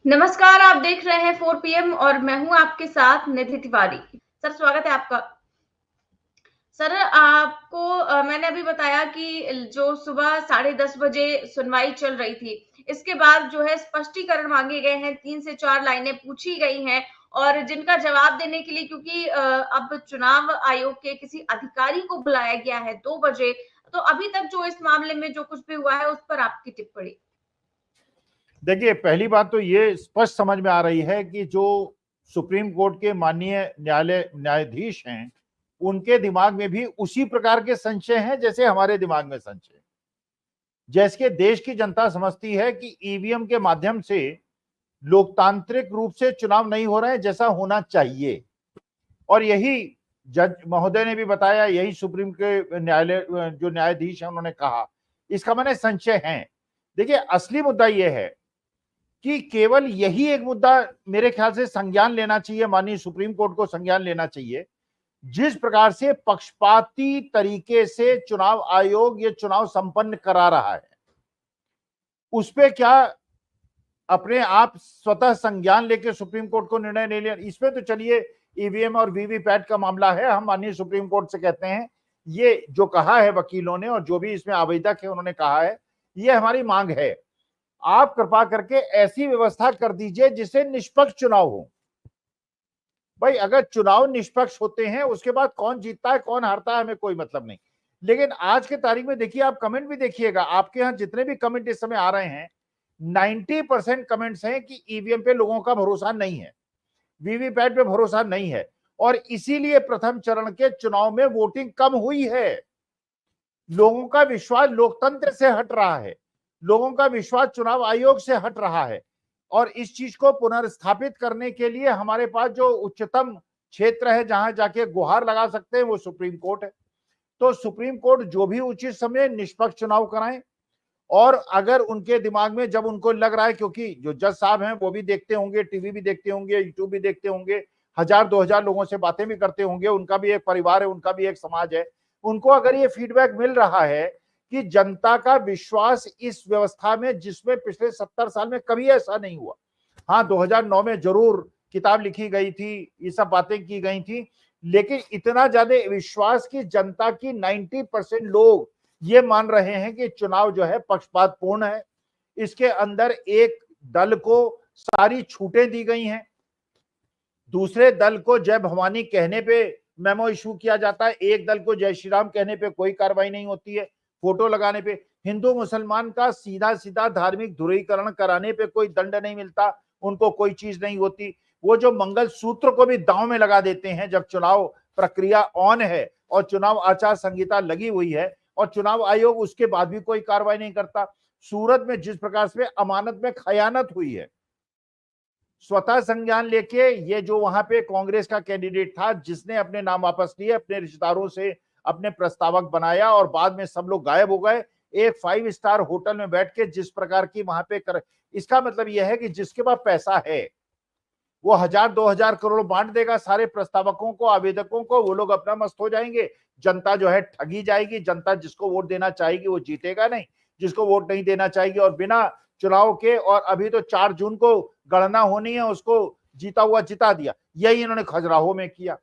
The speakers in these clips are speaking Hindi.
नमस्कार, आप देख रहे हैं 4 पीएम और मैं हूँ आपके साथ निधि तिवारी। सर स्वागत है आपका। सर आपको मैंने अभी बताया कि जो सुबह 10:30 बजे सुनवाई चल रही थी, इसके बाद जो है स्पष्टीकरण माँगे गए हैं, 3 से 4 लाइनें पूछी गई हैं और जिनका जवाब देने के लिए क्योंकि अब चुनाव आयोग के किसी अधिकारी को बुलाया गया है 2 बजे, तो अभी तक जो इस मामले में जो कुछ भी हुआ है, उस पर आपकी टिप्पणी? देखिए, पहली बात तो ये स्पष्ट समझ में आ रही है कि जो सुप्रीम कोर्ट के माननीय न्यायाधीश हैं, उनके दिमाग में भी उसी प्रकार के संशय हैं जैसे हमारे दिमाग में संशय। जैसे देश की जनता समझती है कि ईवीएम के माध्यम से लोकतांत्रिक रूप से चुनाव नहीं हो रहे हैं जैसा होना चाहिए, और यही जज महोदय ने भी बताया, यही सुप्रीम के न्यायालय जो न्यायाधीश है उन्होंने कहा। इसका माने संशय है। देखिए, असली मुद्दा यह है कि केवल यही एक मुद्दा मेरे ख्याल से संज्ञान लेना चाहिए, माननीय सुप्रीम कोर्ट को संज्ञान लेना चाहिए। जिस प्रकार से पक्षपाती तरीके से चुनाव आयोग ये चुनाव संपन्न करा रहा है, उस पे क्या अपने आप स्वतः संज्ञान लेके सुप्रीम कोर्ट को निर्णय नहीं लिया? इसमें तो चलिए ईवीएम और वीवीपैट का मामला है, हम माननीय सुप्रीम कोर्ट से कहते हैं ये जो कहा है वकीलों ने और जो भी इसमें आवेदक है उन्होंने कहा है, ये हमारी मांग है। आप कृपा करके ऐसी व्यवस्था कर दीजिए जिससे निष्पक्ष चुनाव हो। भाई, अगर चुनाव निष्पक्ष होते हैं, उसके बाद कौन जीतता है कौन हारता है हमें कोई मतलब नहीं। लेकिन आज के तारीख में देखिए, आप कमेंट भी देखिएगा, आपके यहाँ जितने भी कमेंट इस समय आ रहे हैं, 90% कमेंट्स हैं कि ईवीएम पे लोगों का भरोसा नहीं है, वीवीपैट पे भरोसा नहीं है, और इसीलिए प्रथम चरण के चुनाव में वोटिंग कम हुई है। लोगों का विश्वास लोकतंत्र से हट रहा है, लोगों का विश्वास चुनाव आयोग से हट रहा है, और इस चीज को पुनर्स्थापित करने के लिए हमारे पास जो उच्चतम क्षेत्र है जहां जाके गुहार लगा सकते हैं वो सुप्रीम कोर्ट है। तो सुप्रीम कोर्ट जो भी उचित समय निष्पक्ष चुनाव कराएं, और अगर उनके दिमाग में जब उनको लग रहा है, क्योंकि जो जज साहब हैं वो भी देखते होंगे, टीवी भी देखते होंगे, यूट्यूब भी देखते होंगे, 1000-2000 लोगों से बातें भी करते होंगे, उनका भी एक परिवार है, उनका भी एक समाज है, उनको अगर ये फीडबैक मिल रहा है कि जनता का विश्वास इस व्यवस्था में, जिसमें पिछले 70 साल में कभी ऐसा नहीं हुआ, हाँ 2009 में जरूर किताब लिखी गई थी, ये सब बातें की गई थी, लेकिन इतना ज्यादा विश्वास की जनता की 90% लोग ये मान रहे हैं कि चुनाव जो है पक्षपातपूर्ण है, इसके अंदर एक दल को सारी छूटें दी गई हैं, दूसरे दल को जय भवानी कहने पे मेमो इशू किया जाता है, एक दल को जय श्री राम कहने पे कोई कार्रवाई नहीं होती है, फोटो लगाने पे, हिंदू मुसलमान का सीधा सीधा धार्मिक ध्रुवीकरण कराने पे कोई दंड नहीं मिलता, उनको कोई चीज नहीं होती। वो जो मंगल सूत्र को भी दांव में लगा देते हैं जब चुनाव प्रक्रिया ऑन है और चुनाव आचार संहिता लगी हुई है, और चुनाव आयोग उसके बाद भी कोई कार्रवाई नहीं करता। सूरत में जिस प्रकार से अमानत में खयानत हुई है, स्वतः संज्ञान लेके ये जो वहां पे कांग्रेस का कैंडिडेट था जिसने अपने नाम वापस लिए, अपने रिश्तेदारों से अपने प्रस्तावक बनाया और बाद में सब लोग गायब हो गए, एक 5 स्टार होटल में बैठ के जिस प्रकार की वहां पे इसका मतलब यह है कि जिसके पास पैसा है वो 1000-2000 करोड़ बांट देगा सारे प्रस्तावकों को, आवेदकों को, वो लोग अपना मस्त हो जाएंगे, जनता जो है ठगी जाएगी, जनता जिसको वोट देना चाहेगी वो जीतेगा नहीं, जिसको वोट नहीं देना चाहेगी और बिना चुनाव के, और अभी तो 4 जून को गणना होनी है, उसको जीता हुआ जिता दिया, यही इन्होंने खजुराहो में किया।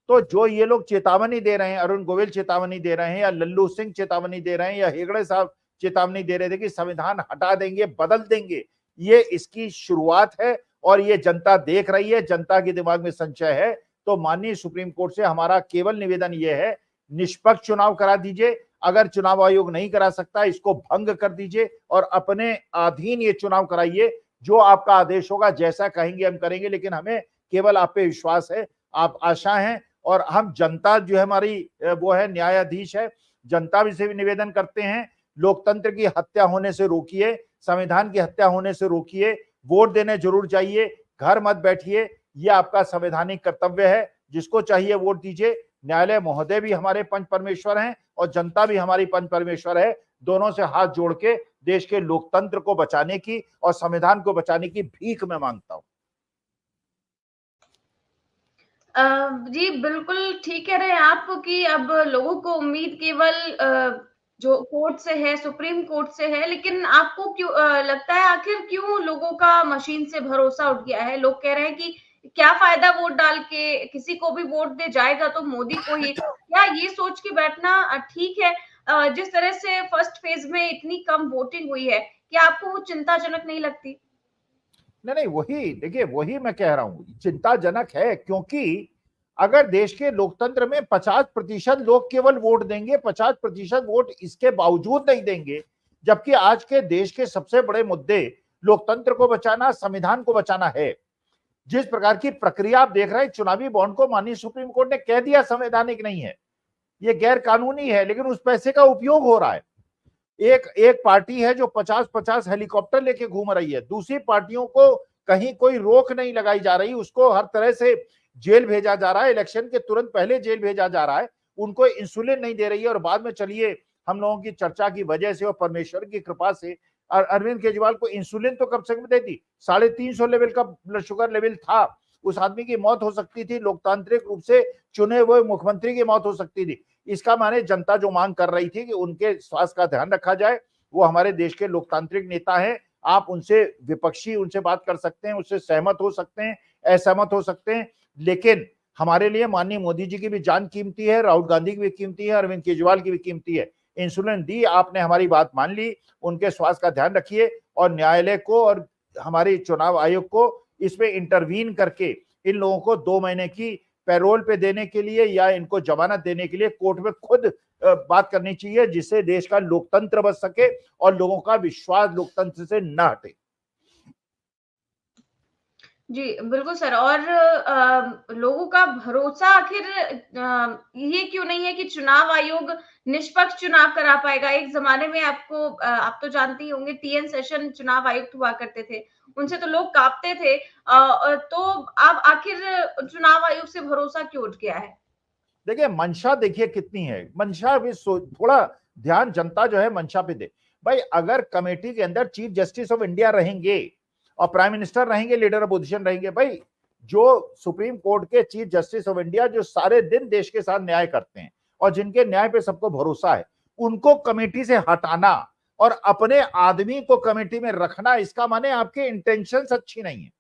तो जो ये लोग चेतावनी दे रहे हैं, अरुण गोविल चेतावनी दे रहे हैं, या लल्लू सिंह चेतावनी दे रहे हैं, या हेगड़े साहब चेतावनी दे रहे थे कि संविधान हटा देंगे, बदल देंगे, ये इसकी शुरुआत है और ये जनता देख रही है, जनता के दिमाग में संशय है। तो माननीय सुप्रीम कोर्ट से हमारा केवल निवेदन यह है, निष्पक्ष चुनाव करा दीजिए, अगर चुनाव आयोग नहीं करा सकता इसको भंग कर दीजिए और अपने अधीन ये चुनाव कराइए, जो आपका आदेश होगा जैसा कहेंगे हम करेंगे, लेकिन हमें केवल आप पे विश्वास है, आप आशा हैं, और हम जनता जो है हमारी वो है न्यायाधीश है, जनता भी से भी निवेदन करते हैं, लोकतंत्र की हत्या होने से रोकिए, संविधान की हत्या होने से रोकिए, वोट देने जरूर जाइए, घर मत बैठिए, ये आपका संवैधानिक कर्तव्य है, जिसको चाहिए वोट दीजिए। न्यायालय महोदय भी हमारे पंच परमेश्वर हैं और जनता भी हमारी पंच परमेश्वर है, दोनों से हाथ जोड़ के देश के लोकतंत्र को बचाने की और संविधान को बचाने की भीख मैं मांगता हूं। जी, बिल्कुल ठीक कह रहे हैं आप कि अब लोगों को उम्मीद केवल जो कोर्ट से है, सुप्रीम कोर्ट से है, लेकिन आपको क्यों लगता है आखिर क्यों लोगों का मशीन से भरोसा उठ गया है? लोग कह रहे हैं कि क्या फ़ायदा वोट डाल के, किसी को भी वोट दे जाएगा तो मोदी को ही। क्या ये सोच के बैठना ठीक है? जिस तरह से फर्स्ट फेज़ में इतनी कम वोटिंग हुई है, क्या आपको वो चिंताजनक नहीं लगती? नहीं नहीं, वही देखिए, वही मैं कह रहा हूं, चिंताजनक है, क्योंकि अगर देश के लोकतंत्र में 50% लोग केवल वोट देंगे, 50% वोट इसके बावजूद नहीं देंगे, जबकि आज के देश के सबसे बड़े मुद्दे लोकतंत्र को बचाना, संविधान को बचाना है। जिस प्रकार की प्रक्रिया आप देख रहे हैं, चुनावी बॉन्ड को माननीय सुप्रीम कोर्ट ने कह दिया संवैधानिक नहीं है, ये गैर कानूनी है, लेकिन उस पैसे का उपयोग हो रहा है। एक एक पार्टी है जो 50-50 हेलीकॉप्टर लेके घूम रही है, दूसरी पार्टियों को कहीं कोई रोक नहीं लगाई जा रही, उसको हर तरह से जेल भेजा जा रहा है, इलेक्शन के तुरंत पहले जेल भेजा जा रहा है, उनको इंसुलिन नहीं दे रही है। और बाद में चलिए, हम लोगों की चर्चा की वजह से और परमेश्वर की कृपा से अरविंद केजरीवाल को इंसुलिन तो कम से कम देती, 350 लेवल का ब्लड शुगर लेवल था, उस आदमी की मौत हो सकती थी, लोकतांत्रिक रूप से चुने हुए मुख्यमंत्री की मौत हो सकती थी। इसका माने जनता जो मांग कर रही थी कि उनके स्वास्थ्य का ध्यान रखा जाए, वो हमारे देश के लोकतांत्रिक नेता हैं, आप उनसे विपक्षी उनसे बात कर सकते हैं, उससे सहमत हो सकते हैं, असहमत हो सकते हैं, लेकिन हमारे लिए माननीय मोदी जी की भी जान कीमती है, राहुल गांधी की भी कीमती है, अरविंद केजरीवाल की भी कीमती है। इंसुलिन दी, आपने हमारी बात मान ली, उनके स्वास्थ्य का ध्यान रखिए, और न्यायालय को और हमारे चुनाव आयोग को इसमें इंटरवीन करके इन लोगों को 2 महीने की पैरोल पे देने के लिए या इनको जमानत देने के लिए कोर्ट में खुद बात करनी चाहिए, जिससे देश का लोकतंत्र बच सके और लोगों का विश्वास लोकतंत्र से न हटे। जी, बिल्कुल सर। और लोगों का भरोसा आखिर ये क्यों नहीं है कि चुनाव आयोग निष्पक्ष चुनाव करा पाएगा? एक ज़माने में आप तो जानते ही होंगे, टीएन सेशन चुनाव आयुक्त हुआ करते थे। उनसे तो लोग काँपते थे। तो अब आखिर चुनाव आयोग से भरोसा क्यों उठ गया है? देखिए, मंशा देखिए कितनी है, मंशा भी थोड़ा ध्यान जनता जो है मंशा पे दे। भाई, अगर कमेटी के अंदर चीफ जस्टिस ऑफ इंडिया रहेंगे और प्राइम मिनिस्टर रहेंगे, लीडर अपोजिशन रहेंगे, भाई जो सुप्रीम कोर्ट के चीफ जस्टिस ऑफ इंडिया जो सारे दिन देश के साथ न्याय करते हैं और जिनके न्याय पे सबको भरोसा है, उनको कमेटी से हटाना और अपने आदमी को कमेटी में रखना, इसका माने आपके इंटेंशंस अच्छी नहीं है,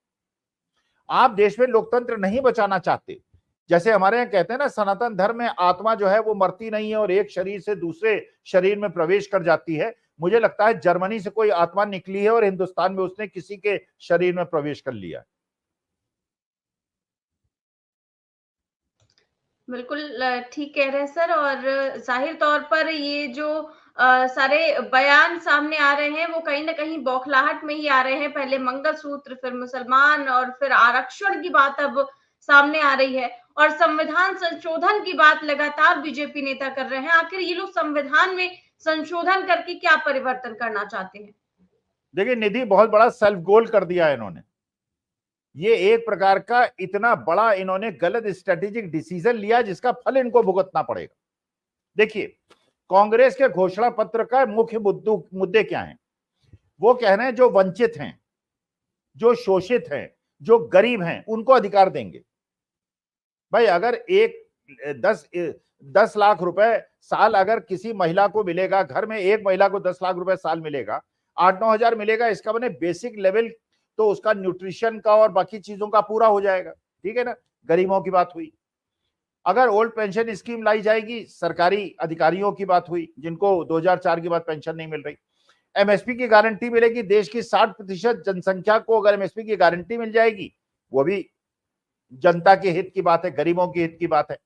आप देश में लोकतंत्र नहीं बचाना चाहते। जैसे हमारे यहाँ कहते हैं ना, सनातन धर्म में आत्मा जो है वो मरती नहीं है और एक शरीर से दूसरे शरीर में प्रवेश कर जाती है। मुझे लगता है जर्मनी से कोई आत्मा निकली है और हिंदुस्तान में उसने किसी के शरीर में प्रवेश कर लिया। बिल्कुल ठीक कह रहे हैं सर। और ज़ाहिर तौर पर ये जो सारे बयान सामने आ रहे हैं, वो कहीं न कहीं बौखलाहट में ही आ रहे हैं। पहले मंगलसूत्र, फिर मुसलमान और फिर आरक्षण की बात अब सामने आ रही है, और संविधान संशोधन की बात लगातार बीजेपी नेता कर रहे हैं। आखिर ये लोग संविधान में संशोधन करके क्या परिवर्तन करना चाहते हैं? देखिए, निधि बहुत बड़ा सेल्फ गोल कर दिया है इन्होंने। ये एक प्रकार का इतना बड़ा इन्होंने गलत स्ट्रेटेजिक डिसीजन लिया जिसका फल इनको भुगतना पड़ेगा। देखिए, कांग्रेस के घोषणा पत्र का मुख्य मुद्दे क्या हैं? वो कह रहे हैं जो वंचित हैं, जो शोषित हैं, जो गरीब हैं, उनको अधिकार देंगे। भाई, अगर एक 10 लाख रुपए साल अगर किसी महिला को मिलेगा, घर में एक महिला को 10 लाख रुपए साल मिलेगा, 8-9 हजार मिलेगा, इसका मैंने बेसिक लेवल तो उसका न्यूट्रिशन का और बाकी चीजों का पूरा हो जाएगा। ठीक है ना, गरीबों की बात हुई। अगर ओल्ड पेंशन स्कीम लाई जाएगी, सरकारी अधिकारियों की बात हुई जिनको 2004 के बाद पेंशन नहीं मिल रही। एमएसपी की गारंटी मिलेगी, देश की 60% जनसंख्या को अगर एमएसपी की गारंटी मिल जाएगी, वो भी जनता के हित की बात है, गरीबों के हित की बात है।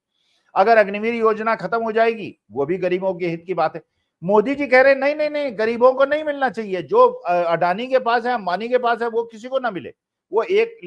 अगर अग्निवीर योजना खत्म हो जाएगी, वो भी गरीबों के हित की बात है। मोदी जी कह रहे हैं नहीं नहीं नहीं, गरीबों को नहीं मिलना चाहिए, जो अडानी के पास है, अंबानी के पास है, वो किसी को ना मिले। वो एक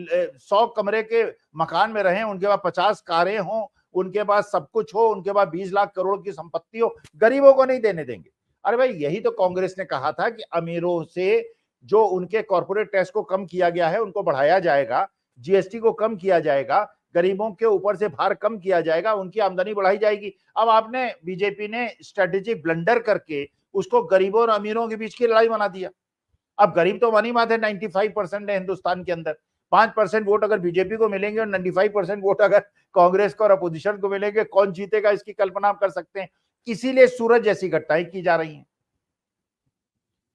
100 कमरे के मकान में रहे, उनके पास 50 कारें हों, उनके पास सब कुछ हो, उनके पास 20 लाख करोड़ की संपत्ति हो, गरीबों को नहीं देने देंगे। अरे भाई, यही तो कांग्रेस ने कहा था कि अमीरों से जो उनके कॉर्पोरेट टैक्स को कम किया गया है उनको बढ़ाया जाएगा, जीएसटी को कम किया जाएगा, गरीबों के ऊपर से भार कम किया जाएगा, उनकी आमदनी बढ़ाई जाएगी। अब आपने बीजेपी ने स्ट्रेटेजिक ब्लंडर करके उसको गरीबों और अमीरों के बीच की लड़ाई बना दिया। अब गरीब तो मानी बात है 95% है हिंदुस्तान के अंदर, 5% वोट अगर बीजेपी को मिलेंगे और 95% वोट अगर कांग्रेस को और अपोजिशन को मिलेंगे, कौन जीतेगा इसकी कल्पना आप कर सकते हैं। इसीलिए सूरज जैसी घटनाएं की जा रही हैं।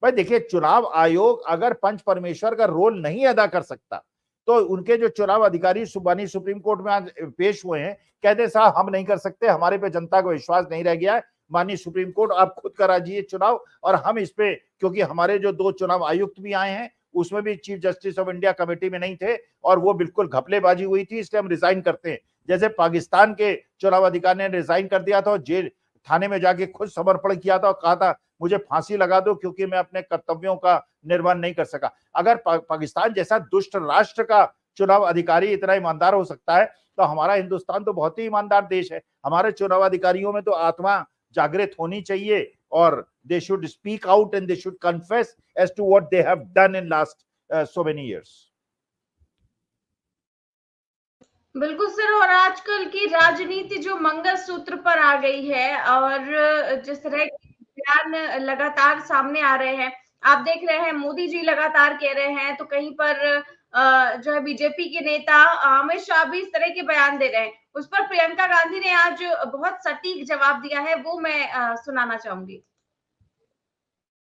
भाई देखिए, चुनाव आयोग अगर पंच परमेश्वर का रोल नहीं अदा कर सकता तो उनके जो चुनाव अधिकारी सुबानी सुप्रीम कोर्ट में आज पेश हुए हैं, कहते साहब हम नहीं कर सकते, हमारे पे जनता को विश्वास नहीं रह गया है, माननीय सुप्रीम कोर्ट आप खुद करा दीजिए चुनाव, और हम इस पे, क्योंकि हमारे जो 2 चुनाव आयुक्त भी आए हैं उसमें भी chief justice of India committee में नहीं थे और वो बिल्कुल घपलेबाजी हुई थी, इसलिए हम रिजाइन करते हैं। जैसे पाकिस्तान के चुनाव अधिकारी ने रिजाइन कर दिया था और जेल थाने में जाके खुद समर्पण किया था और कहा था मुझे फांसी लगा दो क्योंकि मैं अपने कर्तव्यों का निर्वहन नहीं कर सका। अगर पाकिस्तान जैसा दुष्ट राष्ट्र का चुनाव अधिकारी इतना ईमानदार हो सकता है तो हमारा हिंदुस्तान तो बहुत ही ईमानदार देश है। हमारे चुनाव अधिकारियों में तो आत्मा जागृत होनी चाहिए और they should speak out and they should confess as to what they have done in last so many years. बिल्कुल सर, और आजकल की राजनीति जो मंगलसूत्र पर आ गई है और जिस तरह के बयान लगातार सामने आ रहे हैं, आप देख रहे हैं मोदी जी लगातार कह रहे हैं, तो कहीं पर जो है बीजेपी के नेता अमित शाह भी इस तरह के बयान दे रहे हैं। उस पर प्रियंका गांधी ने आज बहुत सटीक जवाब दिया है, वो मैं सुनाना चाहूंगी।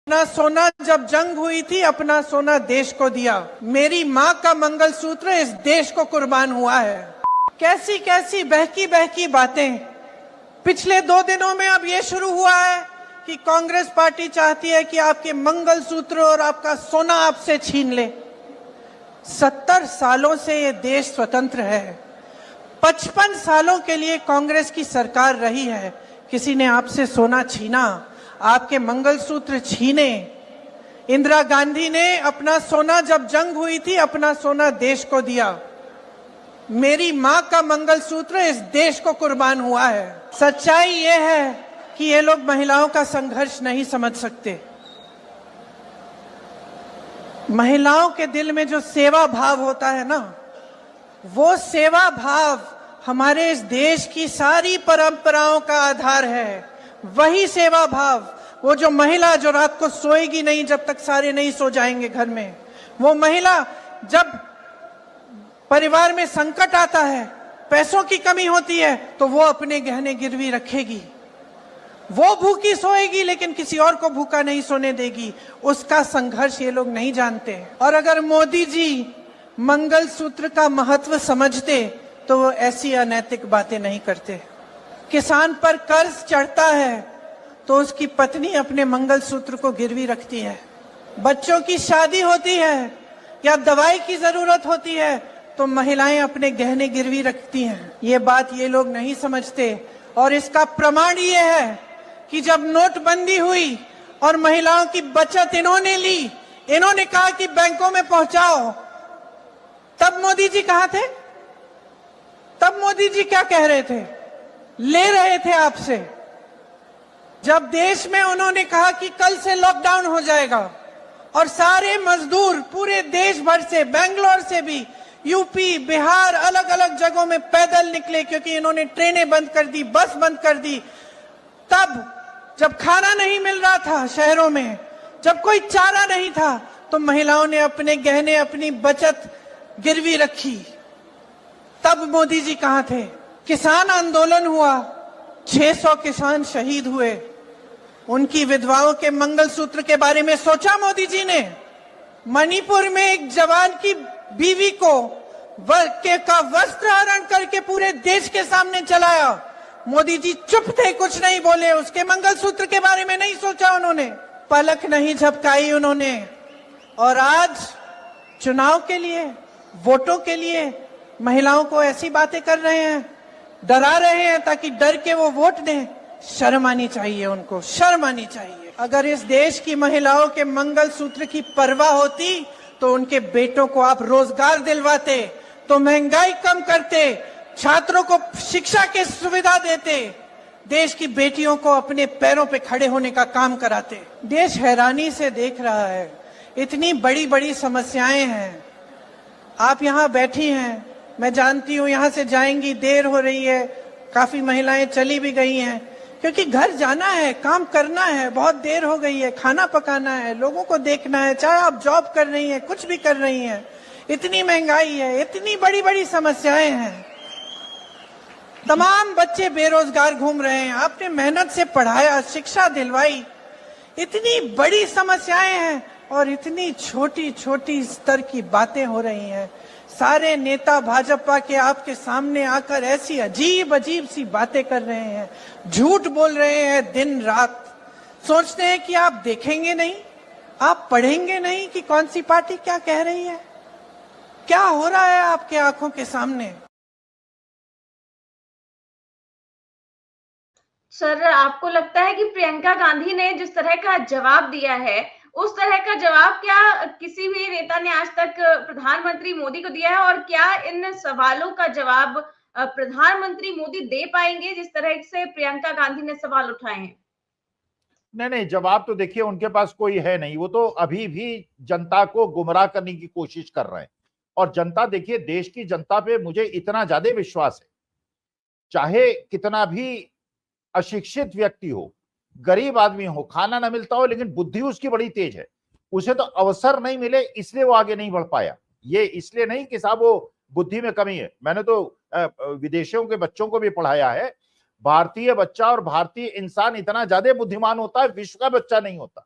अपना सोना जब जंग हुई थी, अपना सोना देश को दिया। मेरी माँ का मंगलसूत्र इस देश को कुर्बान हुआ है। कैसी कैसी बहकी बहकी बातें। पिछले 2 दिनों में अब ये शुरू हुआ है कि कांग्रेस पार्टी चाहती है कि आपके मंगलसूत्र और आपका सोना आपसे छीन ले। 70 सालों से ये देश स्वतंत्र है। 55 सालों के लिए कांग्रेस की सरकार रही है। किसी ने आपसे सोना छीना, आपके मंगलसूत्र छीने? इंदिरा गांधी ने अपना सोना जब जंग हुई थी, अपना सोना देश को दिया। मेरी माँ का मंगलसूत्र इस देश को कुर्बान हुआ है। सच्चाई ये है कि ये लोग महिलाओं का संघर्ष नहीं समझ सकते। महिलाओं के दिल में जो सेवा भाव होता है ना, वो सेवा भाव हमारे इस देश की सारी परंपराओं का आधार है। वही सेवा भाव, वो जो महिला जो रात को सोएगी नहीं जब तक सारे नहीं सो जाएंगे घर में, वो महिला जब परिवार में संकट आता है, पैसों की कमी होती है, तो वो अपने गहने गिरवी रखेगी। वो भूखी सोएगी लेकिन किसी और को भूखा नहीं सोने देगी। उसका संघर्ष ये लोग नहीं जानते। और अगर मोदी जी मंगलसूत्र का महत्व समझते तो वो ऐसी अनैतिक बातें नहीं करते। किसान पर कर्ज चढ़ता है तो उसकी पत्नी अपने मंगलसूत्र को गिरवी रखती है। बच्चों की शादी होती है या दवाई की जरूरत होती है तो महिलाएं अपने गहने गिरवी रखती हैं। ये बात ये लोग नहीं समझते। और इसका प्रमाण ये है कि जब नोटबंदी हुई और महिलाओं की बचत इन्होंने ली, इन्होंने कहा कि बैंकों में पहुंचाओ, तब मोदी जी कहां थे? तब मोदी जी क्या कह रहे थे? ले रहे थे आपसे। जब देश में उन्होंने कहा कि कल से लॉकडाउन हो जाएगा और सारे मजदूर पूरे देश भर से, बेंगलोर से भी, यूपी, बिहार, अलग अलग जगहों में पैदल निकले क्योंकि इन्होंने ट्रेनें बंद कर दी, बस बंद कर दी। तब जब खाना नहीं मिल रहा था शहरों में, जब कोई चारा नहीं था, तो महिलाओं ने अपने गहने, अपनी बचत गिरवी रखी। तब मोदी जी कहां थे? किसान आंदोलन हुआ, 600 किसान शहीद हुए। उनकी विधवाओं के मंगलसूत्र के बारे में सोचा मोदी जी ने? मणिपुर में एक जवान की बीवी को का वस्त्र हरण करके पूरे देश के सामने चलाया। मोदी जी चुप थे, कुछ नहीं बोले। उसके मंगलसूत्र के बारे में नहीं सोचा उन्होंने, पलक नहीं झपकाई उन्होंने। और आज चुनाव के लिए, वोटों के लिए महिलाओं को ऐसी बातें कर रहे हैं, डरा रहे हैं ताकि डर के वो वोट दें। शर्म आनी चाहिए उनको, शर्म आनी चाहिए। अगर इस देश की महिलाओं के मंगलसूत्र की परवाह होती तो उनके बेटों को आप रोजगार दिलवाते, तो महंगाई कम करते, छात्रों को शिक्षा की सुविधा देते, देश की बेटियों को अपने पैरों पे खड़े होने का काम कराते। देश हैरानी से देख रहा है, इतनी बड़ी बड़ी समस्याएं हैं। आप यहाँ बैठी हैं, मैं जानती हूँ यहाँ से जाएंगी, देर हो रही है, काफी महिलाएं चली भी गई हैं क्योंकि घर जाना है, काम करना है, बहुत देर हो गई है, खाना पकाना है, लोगों को देखना है, चाहे आप जॉब कर रही हैं, कुछ भी कर रही हैं। इतनी महंगाई है, इतनी बड़ी बड़ी समस्याएं हैं, तमाम बच्चे बेरोजगार घूम रहे हैं, आपने मेहनत से पढ़ाया, शिक्षा दिलवाई, इतनी बड़ी समस्याएं हैं और इतनी छोटी छोटी स्तर की बातें हो रही हैं। सारे नेता भाजपा के आपके सामने आकर ऐसी अजीब अजीब सी बातें कर रहे हैं, झूठ बोल रहे हैं दिन रात, सोचते हैं कि आप देखेंगे नहीं, आप पढ़ेंगे नहीं कि कौन सी पार्टी क्या कह रही है। क्या हो रहा है आपके आंखों के सामने? सर, आपको लगता है कि प्रियंका गांधी ने जिस तरह का जवाब दिया है, उस तरह का जवाब क्या किसी भी नेता ने आज तक प्रधानमंत्री मोदी को दिया है? और क्या इन सवालों का जवाब प्रधानमंत्री मोदी दे पाएंगे जिस तरह से प्रियंका गांधी ने सवाल उठाए हैं? नहीं नहीं, जवाब तो देखिए उनके पास कोई है नहीं। वो तो अभी भी जनता को गुमराह करने की कोशिश कर रहे हैं। और जनता, देखिए देश की जनता पे मुझे इतना ज्यादा विश्वास है, चाहे कितना भी अशिक्षित व्यक्ति हो, गरीब आदमी हो, खाना ना मिलता हो, लेकिन बुद्धि उसकी बड़ी तेज है। उसे तो अवसर नहीं मिले इसलिए वो आगे नहीं बढ़ पाया। ये इसलिए नहीं कि साहब वो बुद्धि में कमी है। मैंने तो विदेशियों के बच्चों को भी पढ़ाया है, भारतीय बच्चा और भारतीय इंसान इतना ज्यादा बुद्धिमान होता है, विश्व का बच्चा नहीं होता।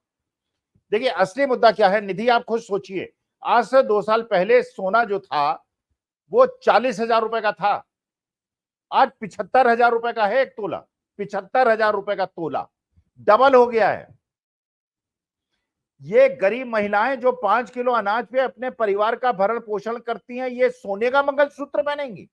देखिए असली मुद्दा क्या है निधि, आप खुद सोचिए। आज से 2 साल पहले सोना जो था वो 40,000 रुपए का था, आज 75,000 रुपए का है एक तोला। 75,000 रुपए का तोला, डबल हो गया है। ये गरीब महिलाएं जो 5 किलो अनाज पे अपने परिवार का भरण पोषण करती हैं, ये सोने का मंगलसूत्र पहनेंगी?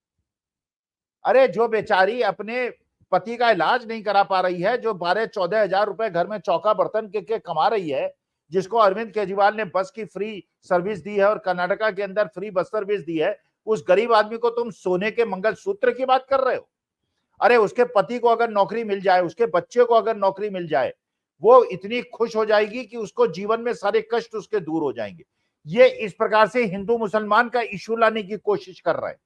अरे जो बेचारी अपने पति का इलाज नहीं करा पा रही है, जो 12-14 हजार रुपए घर में चौका बर्तन के कमा रही है, जिसको अरविंद केजरीवाल ने बस की फ्री सर्विस दी है और कर्नाटका के अंदर फ्री बस सर्विस दी है, उस गरीब आदमी को तुम सोने के मंगलसूत्र की बात कर रहे हो? अरे उसके पति को अगर नौकरी मिल जाए, उसके बच्चे को अगर नौकरी मिल जाए, वो इतनी खुश हो जाएगी कि उसको जीवन में सारे कष्ट उसके दूर हो जाएंगे। ये इस प्रकार से हिंदू मुसलमान का इशू लाने की कोशिश कर रहे हैं,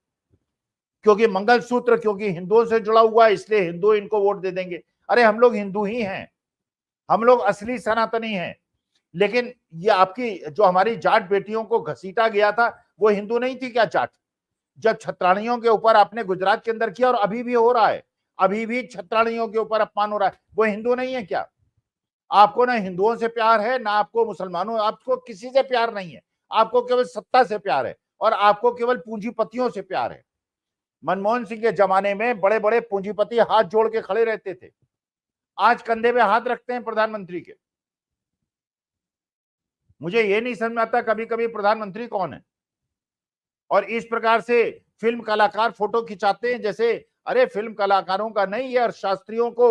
क्योंकि मंगलसूत्र, क्योंकि हिंदुओं से जुड़ा हुआ है इसलिए हिंदू इनको वोट दे देंगे। अरे हम लोग हिंदू ही हैं, हम लोग असली सनातनी हैं। लेकिन ये आपकी जो हमारी जाट बेटियों को घसीटा गया था, वो हिंदू नहीं थी क्या जाट? जब छत्राणियों के ऊपर आपने गुजरात के अंदर किया, और अभी भी हो रहा है, अभी भी छत्राणियों के ऊपर अपमान हो रहा है, वो हिंदू नहीं है क्या? आपको ना हिंदुओं से प्यार है, ना आपको मुसलमानों, आपको किसी से प्यार नहीं है। आपको केवल सत्ता से प्यार है और आपको केवल पूंजीपतियों से प्यार है। मनमोहन सिंह के जमाने में बड़े बड़े पूंजीपति हाथ जोड़ के खड़े रहते थे, आज कंधे पे हाथ रखते हैं प्रधानमंत्री के। मुझे ये नहीं समझ में आता कभी कभी प्रधानमंत्री कौन है। और इस प्रकार से फिल्म कलाकार फोटो खिंचाते हैं जैसे, अरे फिल्म कलाकारों का नहीं, ये शास्त्रियों को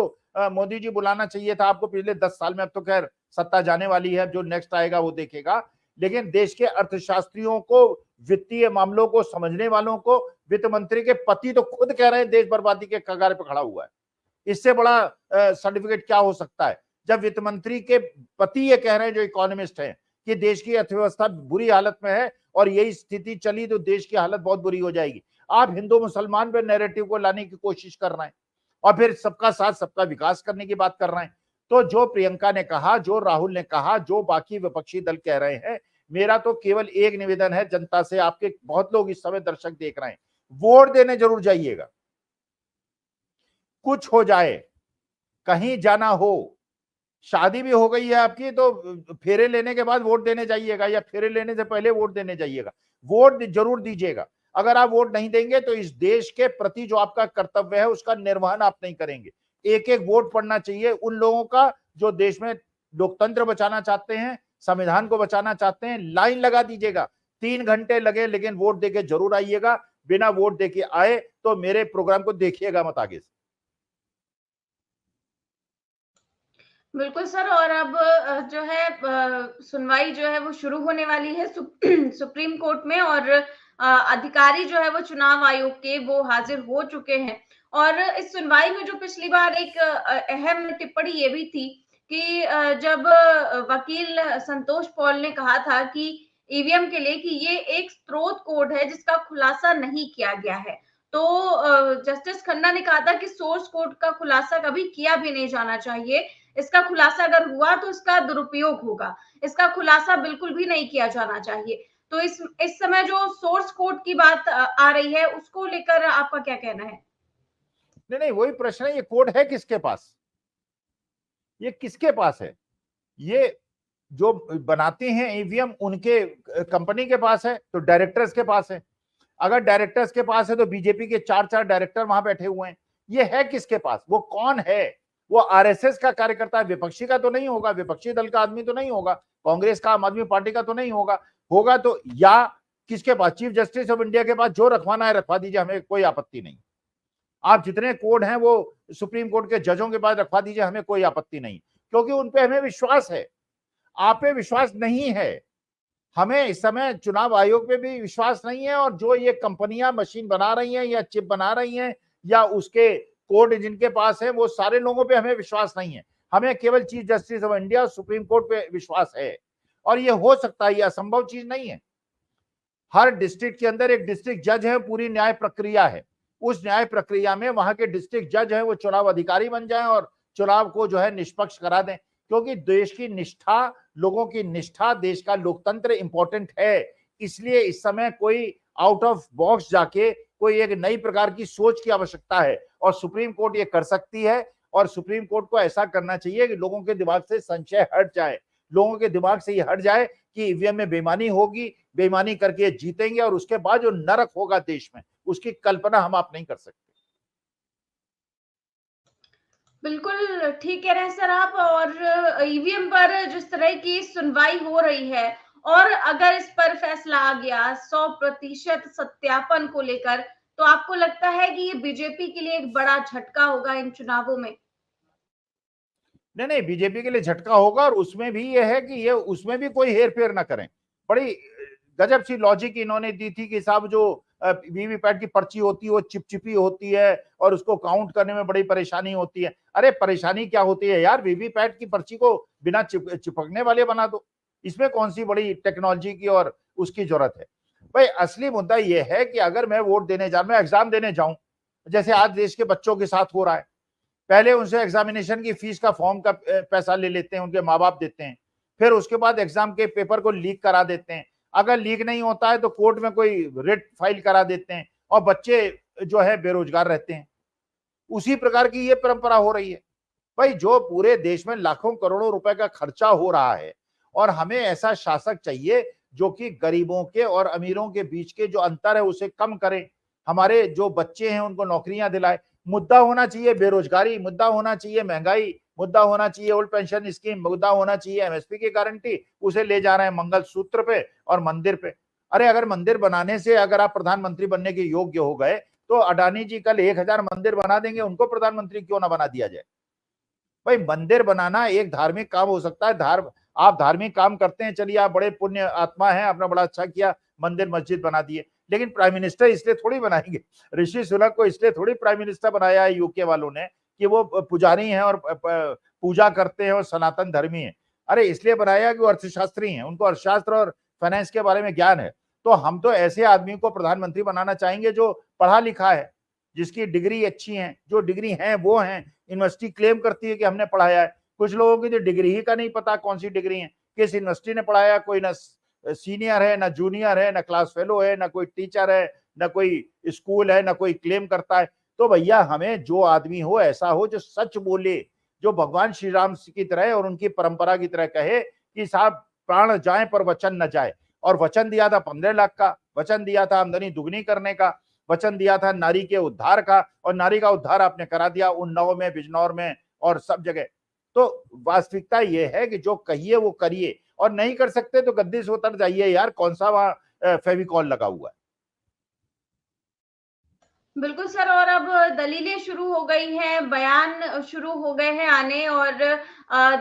मोदी जी बुलाना चाहिए था आपको पिछले 10 साल में। अब तो खैर सत्ता जाने वाली है, जो नेक्स्ट आएगा वो देखेगा। लेकिन देश के अर्थशास्त्रियों को, वित्तीय मामलों को समझने वालों को, वित्त मंत्री के पति तो खुद कह रहे हैं देश बर्बादी के कगार पर खड़ा हुआ है। इससे बड़ा सर्टिफिकेट क्या हो सकता है, जब वित्त मंत्री के पति ये कह रहे हैं, जो इकोनॉमिस्ट हैं, कि देश की अर्थव्यवस्था बुरी हालत में है और यही स्थिति चली तो देश की हालत बहुत बुरी हो जाएगी। आप हिंदू मुसलमान पे नैरेटिव को लाने की कोशिश कर रहे हैं और फिर सबका साथ सबका विकास करने की बात कर रहे हैं। तो जो प्रियंका ने कहा, जो राहुल ने कहा, जो बाकी विपक्षी दल कह रहे हैं, मेरा तो केवल एक निवेदन है जनता से, आपके बहुत लोग इस समय दर्शक देख रहे हैं, वोट देने जरूर जाइएगा। कुछ हो जाए, कहीं जाना हो, शादी भी हो गई है आपकी, तो फेरे लेने के बाद वोट देने जाइएगा या फेरे लेने से पहले वोट देने जाइएगा। वोट जरूर दीजिएगा। अगर आप वोट नहीं देंगे तो इस देश के प्रति जो आपका कर्तव्य है उसका निर्वहन आप नहीं करेंगे। एक एक वोट पड़ना चाहिए उन लोगों का जो देश में लोकतंत्र बचाना चाहते हैं, संविधान को बचाना चाहते हैं। लाइन लगा दीजिएगा, 3 घंटे लगे, लेकिन वोट देके जरूर आइएगा। बिना वोट देके आए तो मेरे प्रोग्राम को देखिएगा मत आगे से। बिल्कुल सर। और अब जो है सुनवाई जो है वो शुरू होने वाली है सुप्रीम कोर्ट में, और अधिकारी जो है वो चुनाव आयोग के वो हाजिर हो चुके हैं। और इस सुनवाई में जो पिछली बार एक अहम टिप्पणी ये भी थी कि जब वकील संतोष पॉल ने कहा था कि ईवीएम के लिए कि ये एक स्रोत कोड है जिसका खुलासा नहीं किया गया है, तो जस्टिस खन्ना ने कहा था कि सोर्स कोड का खुलासा कभी किया भी नहीं जाना चाहिए। इसका खुलासा अगर हुआ तो इसका दुरुपयोग होगा, इसका खुलासा बिल्कुल भी नहीं किया जाना चाहिए। तो इस समय जो सोर्स कोड की बात आ रही है उसको लेकर आपका क्या कहना है? नहीं, वही प्रश्न है, ये कोड है किसके पास, ये किसके पास है? ये जो बनाते हैं ईवीएम उनके कंपनी के पास है, तो डायरेक्टर्स के पास है। अगर डायरेक्टर्स के पास है तो बीजेपी के 4 डायरेक्टर वहां बैठे हुए हैं। ये है किसके पास? वो कौन है? वो आरएसएस का कार्यकर्ता है, विपक्षी का तो नहीं होगा, विपक्षी दल का आदमी तो नहीं होगा, कांग्रेस का, आम आदमी पार्टी का तो नहीं होगा। होगा तो या किसके पास? चीफ जस्टिस ऑफ इंडिया के पास। जो रखवाना है रखवा दीजिए, हमें कोई आपत्ति नहीं। आप जितने कोड हैं वो सुप्रीम कोर्ट के जजों के पास रखवा दीजिए, हमें कोई आपत्ति नहीं, क्योंकि उन पे हमें विश्वास है। आप पे विश्वास नहीं है, हमें इस समय चुनाव आयोग पे भी विश्वास नहीं है। और जो ये कंपनियां मशीन बना रही हैं या चिप बना रही हैं या उसके कोड जिनके पास है, वो सारे लोगों पे हमें विश्वास नहीं है। हमें केवल chief justice of India supreme court पे विश्वास है। और ये हो सकता है, ये असंभव चीज नहीं है। हर डिस्ट्रिक्ट के अंदर एक डिस्ट्रिक्ट जज है, पूरी न्याय प्रक्रिया है। उस न्याय प्रक्रिया में वहां के डिस्ट्रिक्ट जज है, वो चुनाव अधिकारी बन जाएं और चुनाव को जो है निष्पक्ष करा दें। क्योंकि देश की निष्ठा, लोगों की निष्ठा, देश का लोकतंत्र इंपॉर्टेंट है। इसलिए इस समय कोई आउट ऑफ बॉक्स जाके कोई एक नई प्रकार की सोच की आवश्यकता है, और सुप्रीम कोर्ट ये कर सकती है। और सुप्रीम कोर्ट को ऐसा करना चाहिए कि लोगों के दिमाग से संशय हट जाए, लोगों के दिमाग से ये हट जाए कि ईवीएम में बेईमानी होगी, बेईमानी करके जीतेंगे, और उसके बाद जो नरक होगा देश में, उसकी कल्पना हम आप नहीं कर सकते। बिल्कुल ठीक कह रहे हैं सर आप। और ईवीएम पर जिस तरह की सुनवाई हो रही है, और अगर इस पर फैसला आ गया 100% सत्यापन को लेकर, तो आपको लगता है कि ये बीजेपी के लिए एक बड़ा झटका होगा इन चुनावों में? नहीं, बीजेपी के लिए झटका होगा। और उसमें भी ये है कि ये उसमें भी कोई हेर फेर ना करें। बड़ी गजब सी लॉजिक इन्होंने दी थी कि साहब जो वीवीपैट की पर्ची होती है वो चिपचिपी होती है और उसको काउंट करने में बड़ी परेशानी होती है। अरे परेशानी क्या होती है यार, वीवीपैट की पर्ची को बिना चिपकने वाले बना दो, इसमें कौन सी बड़ी टेक्नोलॉजी की और उसकी जरूरत है? भाई असली मुद्दा यह है कि अगर मैं वोट देने जा, मैं एग्जाम देने जाऊं, जैसे आज देश के बच्चों के साथ हो रहा है, पहले उनसे एग्जामिनेशन की फीस का फॉर्म का पैसा ले लेते हैं, उनके माँ बाप देते हैं, फिर उसके बाद एग्जाम के पेपर को लीक करा देते हैं। अगर लीक नहीं होता है तो कोर्ट में कोई रिट फाइल करा देते हैं, और बच्चे जो है बेरोजगार रहते हैं। उसी प्रकार की ये परंपरा हो रही है। भाई जो पूरे देश में लाखों करोड़ों रुपए का खर्चा हो रहा है, और हमें ऐसा शासक चाहिए जो कि गरीबों के और अमीरों के बीच के जो अंतर है उसे कम करे, हमारे जो बच्चे हैं उनको नौकरियां दिलाए। मुद्दा होना चाहिए बेरोजगारी, मुद्दा होना चाहिए महंगाई, मुद्दा होना चाहिए ओल्ड पेंशन स्कीम, मुद्दा होना चाहिए एमएसपी की गारंटी। उसे ले जा रहे हैं मंगल सूत्र पे और मंदिर पे। अरे अगर मंदिर बनाने से अगर आप प्रधानमंत्री बनने के योग्य हो गए, तो अडानी जी कल 1000 मंदिर बना देंगे, उनको प्रधानमंत्री क्यों ना बना दिया जाए? भाई मंदिर बनाना एक धार्मिक काम हो सकता है। आप धार्मिक काम करते हैं, चलिए आप बड़े पुण्य आत्मा हैं, आपने बड़ा अच्छा किया, मंदिर मस्जिद बना दिए। लेकिन प्राइम मिनिस्टर इसलिए थोड़ी बनाएंगे, ऋषि सुनक को इसलिए थोड़ी प्राइम मिनिस्टर बनाया है यूके वालों ने कि वो पुजारी हैं और पूजा करते हैं और सनातन धर्मी हैं। अरे इसलिए बनाया कि वो अर्थशास्त्री हैं, उनको अर्थशास्त्र और फाइनेंस के बारे में ज्ञान है। तो हम तो ऐसे आदमी को प्रधानमंत्री बनाना चाहेंगे जो पढ़ा लिखा है, जिसकी डिग्री अच्छी है, जो डिग्री है वो है। यूनिवर्सिटी क्लेम करती है कि हमने पढ़ाया है, कुछ लोगों की तो डिग्री ही का नहीं पता कौन सी डिग्री है, किस यूनिवर्सिटी ने पढ़ाया। कोई ना सीनियर है, ना जूनियर है, ना क्लास फेलो है, ना कोई टीचर है, ना कोई स्कूल है, ना कोई क्लेम करता है। तो भैया हमें जो आदमी हो ऐसा हो जो सच बोले, जो भगवान श्री राम की तरह और उनकी परंपरा की तरह कहे कि साहब प्राण जाए पर वचन न जाए। और वचन दिया था 15 लाख का, वचन दिया था आमदनी दुगनी करने का, वचन दिया था नारी के उद्धार का, और नारी का उद्धार आपने करा दिया उन्नाव में, बिजनौर में और सब जगह। तो वास्तविकता यह है कि जो कहिए वो करिए, और नहीं कर सकते तो गद्दी से उतर जाइए यार, कौन सा वहां फेविकॉल लगा हुआ है। बिल्कुल सर। और अब दलीलें शुरू हो गई हैं, बयान शुरू हो गए हैं आने। और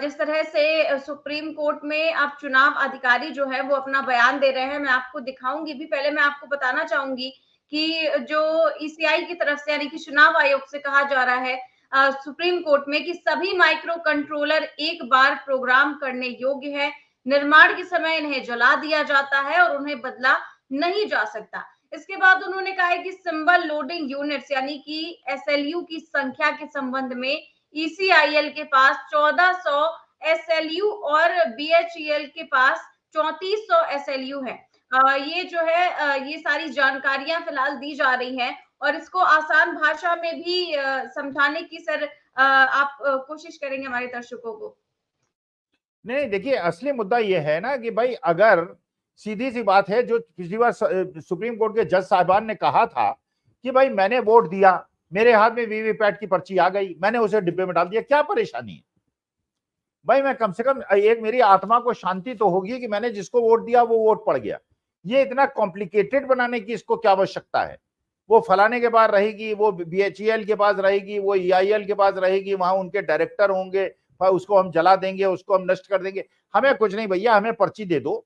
जिस तरह से सुप्रीम कोर्ट में अब चुनाव अधिकारी जो है वो अपना बयान दे रहे हैं, मैं आपको दिखाऊंगी भी। पहले मैं आपको बताना चाहूंगी कि जो ईसीआई की तरफ से यानी कि चुनाव आयोग से कहा जा रहा है सुप्रीम कोर्ट में कि सभी माइक्रो कंट्रोलर एक बार प्रोग्राम करने योग्य है, निर्माण के समय इन्हें जला दिया जाता है और उन्हें बदला नहीं जा सकता। इसके बाद उन्होंने कहा है कि सिंबल लोडिंग यूनिट्स यानी कि एसएलयू की संख्या के संबंध में ईसीआईएल के पास 1400 एसएलयू और बीएचईएल के पास 3400 एसएलयू है। ये जो है ये सारी जानकारियां फिलहाल दी जा रही हैं। और इसको आसान भाषा में भी समझाने की सर आप कोशिश करेंगे हमारे दर्शकों को? नहीं, देखिए असली मुद्दा ये है ना कि भाई अगर सीधी सी बात है, जो पिछली बार सुप्रीम कोर्ट के जज साहिबान ने कहा था कि भाई मैंने वोट दिया, मेरे हाथ में वीवीपैट की पर्ची आ गई, मैंने उसे डिब्बे में डाल दिया, क्या परेशानी है भाई? मैं कम से कम एक मेरी आत्मा को शांति तो होगी कि मैंने जिसको वोट दिया वो वोट पड़ गया। ये इतना कॉम्प्लिकेटेड बनाने की इसको क्या आवश्यकता है? वो फलाने के पास रहेगी, वो BHEL के पास रहेगी, वो EIL के पास रहेगी, वहां उनके डायरेक्टर होंगे, उसको हम जला देंगे, उसको हम नष्ट कर देंगे। हमें कुछ नहीं भैया, हमें पर्ची दे दो।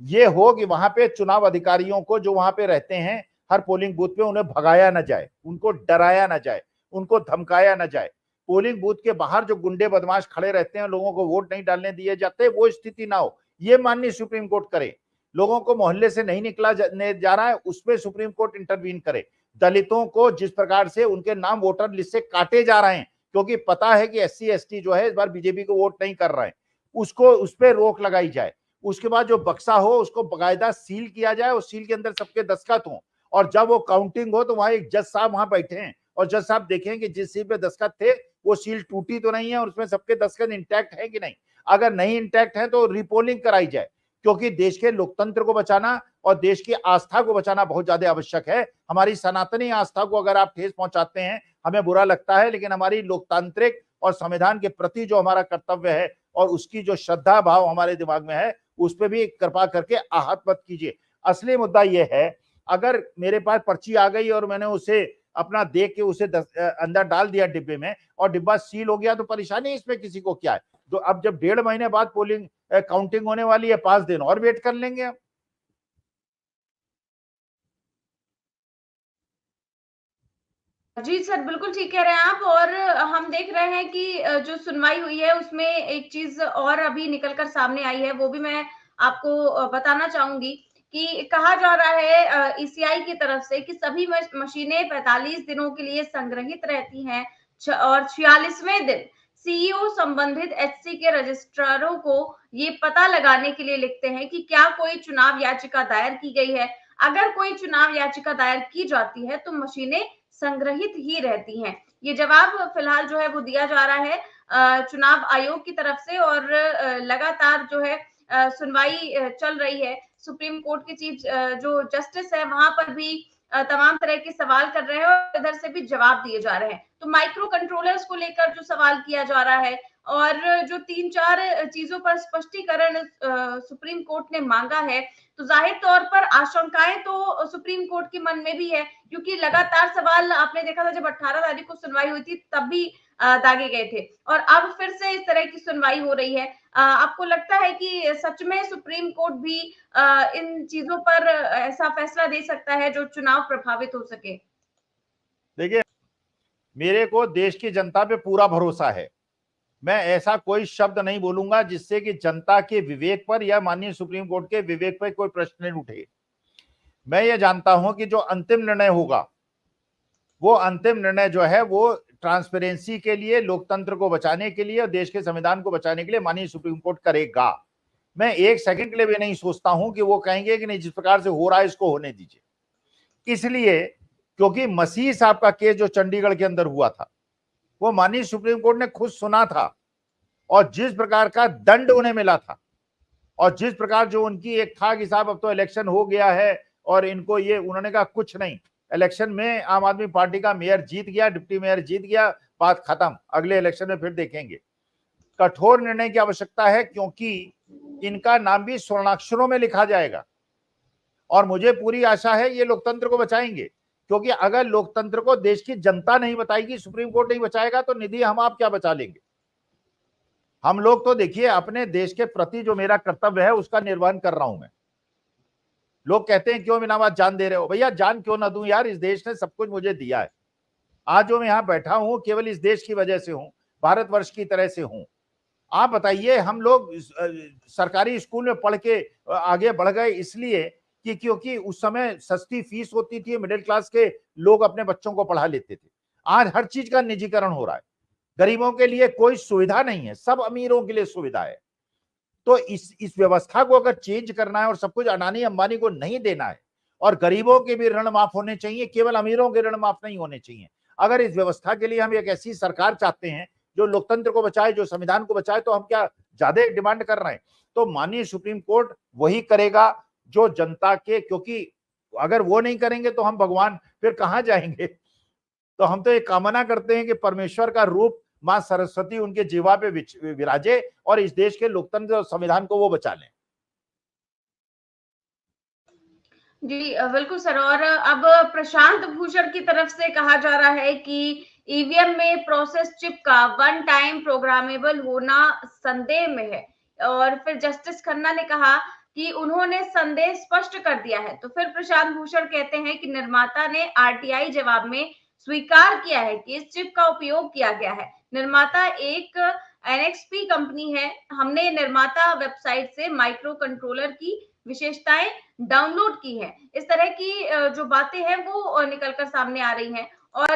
ये हो कि वहां पे चुनाव अधिकारियों को जो वहां पे रहते हैं हर पोलिंग बूथ पे, उन्हें भगाया ना जाए, उनको डराया ना जाए, उनको धमकाया ना जाए। पोलिंग बूथ के बाहर जो गुंडे बदमाश खड़े रहते हैं, लोगों को वोट नहीं डालने दिए जाते, वो स्थिति ना हो, ये माननीय सुप्रीम कोर्ट करे। लोगों को मोहल्ले से नहीं निकला जा रहा है, उसमें सुप्रीम कोर्ट इंटरवीन करे। दलितों को जिस प्रकार से उनके नाम वोटर लिस्ट से काटे जा रहे हैं, क्योंकि पता है कि SC ST जो है इस बार बीजेपी को वोट नहीं कर रहे हैं, उसको उस पर रोक लगाई जाए। उसके बाद जो बक्सा हो उसको बाकायदा सील किया जाए और सील के अंदर सबके दस्तखत हो, और जब वो काउंटिंग हो तो वहां एक जज साहब वहां बैठे हैं और जज साहब देखें कि जिस सील पे दस्तखत थे वो सील टूटी तो नहीं है और उसमें सबके दस्तखत इंटैक्ट है कि नहीं। अगर नहीं इंटैक्ट है तो रिपोलिंग कराई जाए, क्योंकि देश के लोकतंत्र को बचाना और देश की आस्था को बचाना बहुत ज्यादा आवश्यक है। हमारी सनातनी आस्था को अगर आप ठेस पहुंचाते हैं, हमें बुरा लगता है, लेकिन हमारी लोकतांत्रिक और संविधान के प्रति जो हमारा कर्तव्य है और उसकी जो श्रद्धा भाव हमारे दिमाग में है, उस पर भी कृपा करके आहत मत कीजिए। असली मुद्दा यह है, अगर मेरे पास पर्ची आ गई और मैंने उसे अपना देख के उसे अंदर डाल दिया डिब्बे में और डिब्बा सील हो गया, तो परेशानी इसमें किसी को क्या है? तो अब जब 1.5 महीने बाद पोलिंग काउंटिंग होने वाली है, 5 दिन और वेट कर लेंगे हम। जी सर, बिल्कुल ठीक कह रहे हैं आप। और हम देख रहे हैं कि जो सुनवाई हुई है उसमें एक चीज और अभी निकल कर सामने आई है, वो भी मैं आपको बताना चाहूंगी कि कहा जा रहा है ECI की तरफ से कि सभी मशीनें 45 दिनों के लिए संग्रहित रहती हैं और 46वें दिन CEO संबंधित HC के रजिस्ट्रारों को ये पता लगाने के लिए लिखते हैं कि क्या कोई चुनाव याचिका दायर की गई है। अगर कोई चुनाव याचिका दायर की जाती है तो मशीनें संग्रहित ही रहती हैं। ये जवाब फिलहाल जो है वो दिया जा रहा है चुनाव आयोग की तरफ से, और लगातार जो है सुनवाई चल रही है। सुप्रीम कोर्ट के चीफ जो जस्टिस है वहां पर भी तमाम तरह के सवाल कर रहे हैं और इधर से भी जवाब दिए जा रहे हैं। तो माइक्रो कंट्रोलर्स को लेकर जो सवाल किया जा रहा है और जो 3-4 चीजों पर स्पष्टीकरण सुप्रीम कोर्ट ने मांगा है, तो जाहिर तौर पर आशंकाएं तो सुप्रीम कोर्ट के मन में भी है, क्योंकि लगातार सवाल आपने देखा था जब 18 तारीख को सुनवाई हुई थी तब भी दागे गए थे, और अब फिर से इस तरह की सुनवाई हो रही है। आपको लगता है कि सच में सुप्रीम कोर्ट भी इन चीजों पर ऐसा फैसला दे सकता है जो चुनाव प्रभावित हो सके? देखिए, मेरे को देश की जनता पे पूरा भरोसा है। मैं ऐसा कोई शब्द नहीं बोलूंगा जिससे कि जनता के विवेक पर या माननीय सुप्रीम कोर्ट के विवेक पर कोई प्रश्न नहीं उठे। मैं ये जानता हूं कि जो अंतिम निर्णय होगा, वो अंतिम निर्णय जो है वो ट्रांसपेरेंसी के लिए, लोकतंत्र को बचाने के लिए और देश के संविधान को बचाने के लिए माननीय सुप्रीम कोर्ट करेगा। मैं एक सेकंड के लिए भी नहीं सोचता हूं कि वो कहेंगे कि नहीं, जिस प्रकार से हो रहा है इसको होने दीजिए। इसलिए क्योंकि मसीह साहब का केस जो चंडीगढ़ के अंदर हुआ था, वो माननीय सुप्रीम कोर्ट ने खुद सुना था, और जिस प्रकार का दंड उन्हें मिला था और जिस प्रकार जो उनकी एक था कि साहब अब तो इलेक्शन हो गया है और इनको ये, उन्होंने कहा कुछ नहीं, इलेक्शन में आम आदमी पार्टी का मेयर जीत गया, डिप्टी मेयर जीत गया, बात खत्म, अगले इलेक्शन में फिर देखेंगे। कठोर निर्णय की आवश्यकता है, क्योंकि इनका नाम भी स्वर्णाक्षरों में लिखा जाएगा और मुझे पूरी आशा है ये लोकतंत्र को बचाएंगे, क्योंकि अगर लोकतंत्र को देश की जनता नहीं बचाएगी, सुप्रीम कोर्ट नहीं बचाएगा, तो निधि हम आप क्या बचा लेंगे? हम लोग तो देखिए अपने देश के प्रति जो मेरा कर्तव्य है उसका निर्वहन कर रहा हूं मैं। लोग कहते हैं क्यों बिना जान दे रहे हो? भैया जान क्यों ना दूं यार, इस देश ने सब कुछ मुझे दिया है। आज जो मैं यहां बैठा हूं केवल इस देश की वजह से हूं, भारतवर्ष की तरह से हूं। आप बताइए, हम लोग सरकारी स्कूल में पढ़ के आगे बढ़ गए इसलिए कि क्योंकि उस समय सस्ती फीस होती थी, मिडिल क्लास के लोग अपने बच्चों को पढ़ा लेते थे। आज हर चीज का निजीकरण हो रहा है, गरीबों के लिए कोई सुविधा नहीं है, सब अमीरों के लिए सुविधा है। तो इस व्यवस्था को अगर चेंज करना है और सब कुछ अडानी अंबानी को नहीं देना है, और गरीबों के भी ऋण माफ होने चाहिए, केवल अमीरों के ऋण माफ नहीं होने चाहिए। अगर इस व्यवस्था के लिए हम एक ऐसी सरकार चाहते हैं जो लोकतंत्र को बचाए, जो संविधान को बचाए, तो हम क्या ज्यादा डिमांड कर रहे हैं? तो माननीय सुप्रीम कोर्ट वही करेगा जो जनता के, क्योंकि अगर वो नहीं करेंगे तो हम भगवान फिर कहां जाएंगे? तो हम तो एक कामना करते हैं कि परमेश्वर का रूप मां सरस्वती उनके जीवा पे विराजे और इस देश के लोकतंत्र और संविधान को वो बचा लें। जी बिल्कुल सर। और अब प्रशांत भूषण की तरफ से कहा जा रहा है कि ईवीएम में प्रोसेस चिप का वन टाइम प्रोग्रामेबल होना संदेह में है। और फिर जस्टिस खन्ना ने कहा कि उन्होंने संदेह स्पष्ट कर दिया है। तो फिर प्रशांत भूषण कहते हैं कि निर्माता ने आरटीआई जवाब में स्वीकार किया है कि इस चिप का उपयोग किया गया है। निर्माता एक एनएक्सपी कंपनी है। हमने निर्माता वेबसाइट से माइक्रो कंट्रोलर की विशेषताएं डाउनलोड की है। इस तरह की जो बातें हैं वो निकलकर सामने आ रही हैं। और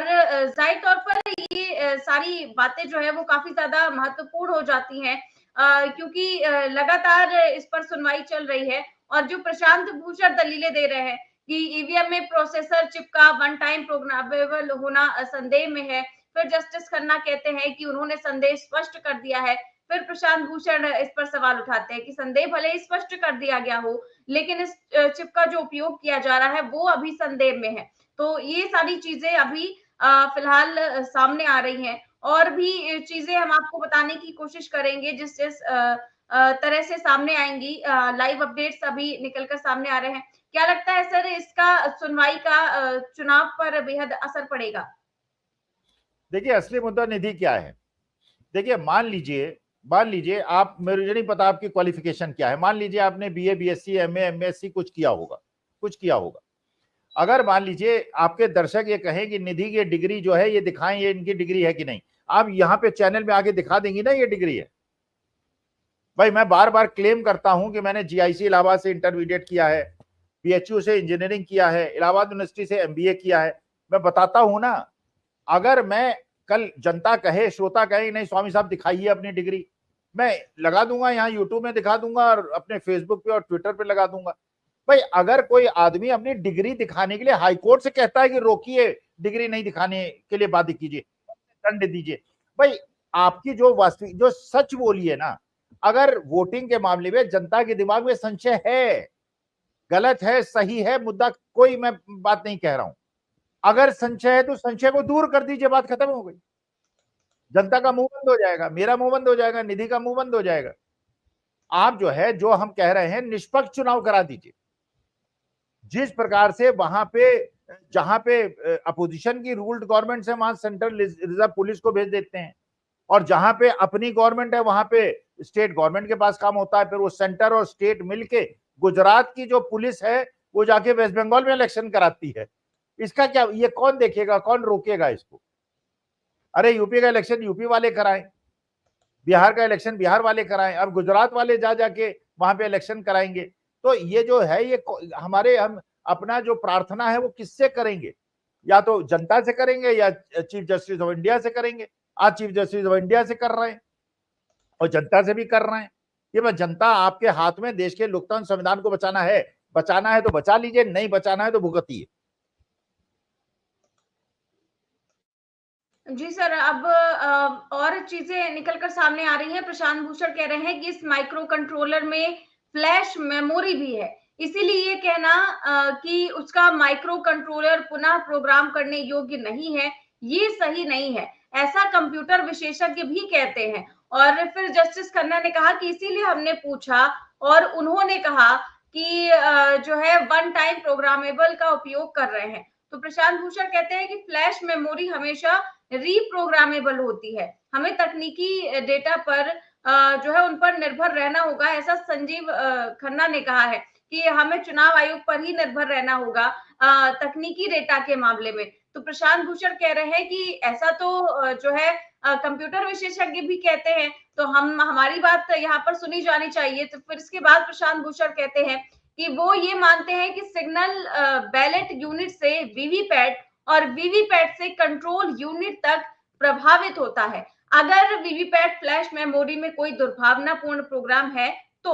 जाहिर तौर पर ये सारी बातें जो है वो काफी ज्यादा महत्वपूर्ण हो जाती हैं, क्योंकि लगातार इस पर सुनवाई चल रही है। और जो प्रशांत भूषण दलीलें दे रहे हैं कि ईवीएम में प्रोसेसर चिप का वन टाइम प्रोग्रामेबल होना संदेह में है, फिर जस्टिस खन्ना कहते हैं कि उन्होंने संदेह स्पष्ट कर दिया है। फिर प्रशांत भूषण इस पर सवाल उठाते हैं कि संदेह भले ही स्पष्ट कर दिया गया हो, लेकिन इस चिप का जो उपयोग किया जा रहा है वो अभी संदेह में है। तो ये सारी चीजें अभी फिलहाल सामने आ रही हैं। और भी चीजें हम आपको बताने की कोशिश करेंगे जिस जिस तरह से सामने आएंगी। लाइव अपडेट्स अभी निकलकर सामने आ रहे हैं। क्या लगता है सर, इसका सुनवाई का चुनाव पर बेहद असर पड़ेगा? देखिए, असली मुद्दा निधि क्या है। देखिए, मान लीजिए आप, मुझे नहीं पता आपकी क्वालिफिकेशन क्या है, मान लीजिए आपने बीए, बीएससी, एमए, एमएससी कुछ किया होगा। अगर मान लीजिए आपके दर्शक ये कहें कि निधि की डिग्री जो है ये दिखाएं, ये इनकी डिग्री है कि नहीं, आप यहां पे चैनल में आगे दिखा देंगी ना ये डिग्री है? भाई, मैं बार बार क्लेम करता हूं कि मैंने जीआईसी इलाहाबाद से इंटरमीडिएट किया है, बीएचयू से इंजीनियरिंग किया है, इलाहाबाद यूनिवर्सिटी से एमबीए किया है। मैं बताता हूं ना, अगर मैं कल जनता कहे, श्रोता कहे नहीं स्वामी साहब दिखाइए अपनी डिग्री, मैं लगा दूंगा, यहाँ यूट्यूब में दिखा दूंगा और अपने फेसबुक पे और ट्विटर पे लगा दूंगा। भाई, अगर कोई आदमी अपनी डिग्री दिखाने के लिए हाईकोर्ट से कहता है कि रोकिए, डिग्री नहीं दिखाने के लिए बाध्य कीजिए, दंड दीजिए, भाई आपकी जो वास्तविक जो सच बोली है ना, अगर वोटिंग के मामले में जनता के दिमाग में संशय है, गलत है, सही है मुद्दा, कोई मैं बात नहीं कह रहा हूं, अगर संशय है तो संशय को दूर कर दीजिए, बात खत्म हो गई। जनता का मुंह बंद हो जाएगा, मेरा मुंह बंद हो जाएगा, निधि का मुंह बंद हो जाएगा। आप जो है, जो हम कह रहे हैं, निष्पक्ष चुनाव करा दीजिए। जिस प्रकार से वहां पे, जहां पे अपोजिशन की रूल्ड गवर्नमेंट है वहां सेंट्रल रिजर्व पुलिस को भेज देते हैं, और जहां पे अपनी गवर्नमेंट है वहां पे स्टेट गवर्नमेंट के पास काम होता है, फिर वो सेंटर और स्टेट मिलके, गुजरात की जो पुलिस है वो जाके वेस्ट बंगाल में इलेक्शन कराती है। इसका क्या, ये कौन देखेगा, कौन रोकेगा इसको? अरे यूपी का इलेक्शन यूपी वाले कराएं, बिहार का इलेक्शन बिहार वाले कराएं, अब गुजरात वाले जा जाके वहां पे इलेक्शन कराएंगे। तो ये जो है, ये हम अपना जो प्रार्थना है वो किससे करेंगे? या तो जनता से करेंगे या चीफ जस्टिस ऑफ इंडिया से करेंगे। आज चीफ जस्टिस ऑफ इंडिया से कर रहे हैं और जनता से भी कर रहे हैं। ये बस जनता आपके हाथ में, देश के लोकतंत्र संविधान को बचाना है तो बचा लीजिए, नहीं बचाना है तो भुगतिए। जी सर। अब और चीजें निकलकर सामने आ रही हैं। प्रशांत भूषण कह रहे हैं कि इस माइक्रो कंट्रोलर में फ्लैश मेमोरी भी है, इसीलिए ये कहना कि उसका माइक्रो कंट्रोलर पुनः प्रोग्राम करने योग्य नहीं है, ये सही नहीं है, ऐसा कंप्यूटर विशेषज्ञ भी कहते हैं। और फिर जस्टिस खन्ना ने कहा कि इसीलिए हमने पूछा और उन्होंने कहा कि जो है वन टाइम प्रोग्रामेबल का उपयोग कर रहे हैं। तो प्रशांत भूषण कहते हैं कि फ्लैश मेमोरी हमेशा रीप्रोग्रामेबल होती है, हमें तकनीकी डेटा पर जो है उन पर निर्भर रहना होगा। ऐसा संजीव खन्ना ने कहा है कि हमें चुनाव आयोग पर ही निर्भर रहना होगा तकनीकी डेटा के मामले में। तो प्रशांत भूषण कह रहे हैं कि ऐसा तो जो है कंप्यूटर विशेषज्ञ भी कहते हैं, तो हमारी बात यहाँ पर सुनी जानी चाहिए। तो फिर इसके बाद प्रशांत भूषण कहते हैं कि वो ये मानते हैं कि सिग्नल बैलेट यूनिट से वीवीपैट और वीवीपैट से कंट्रोल यूनिट तक प्रभावित होता है। अगर वीवीपैट फ्लैश मेमोरी में कोई दुर्भावनापूर्ण प्रोग्राम है तो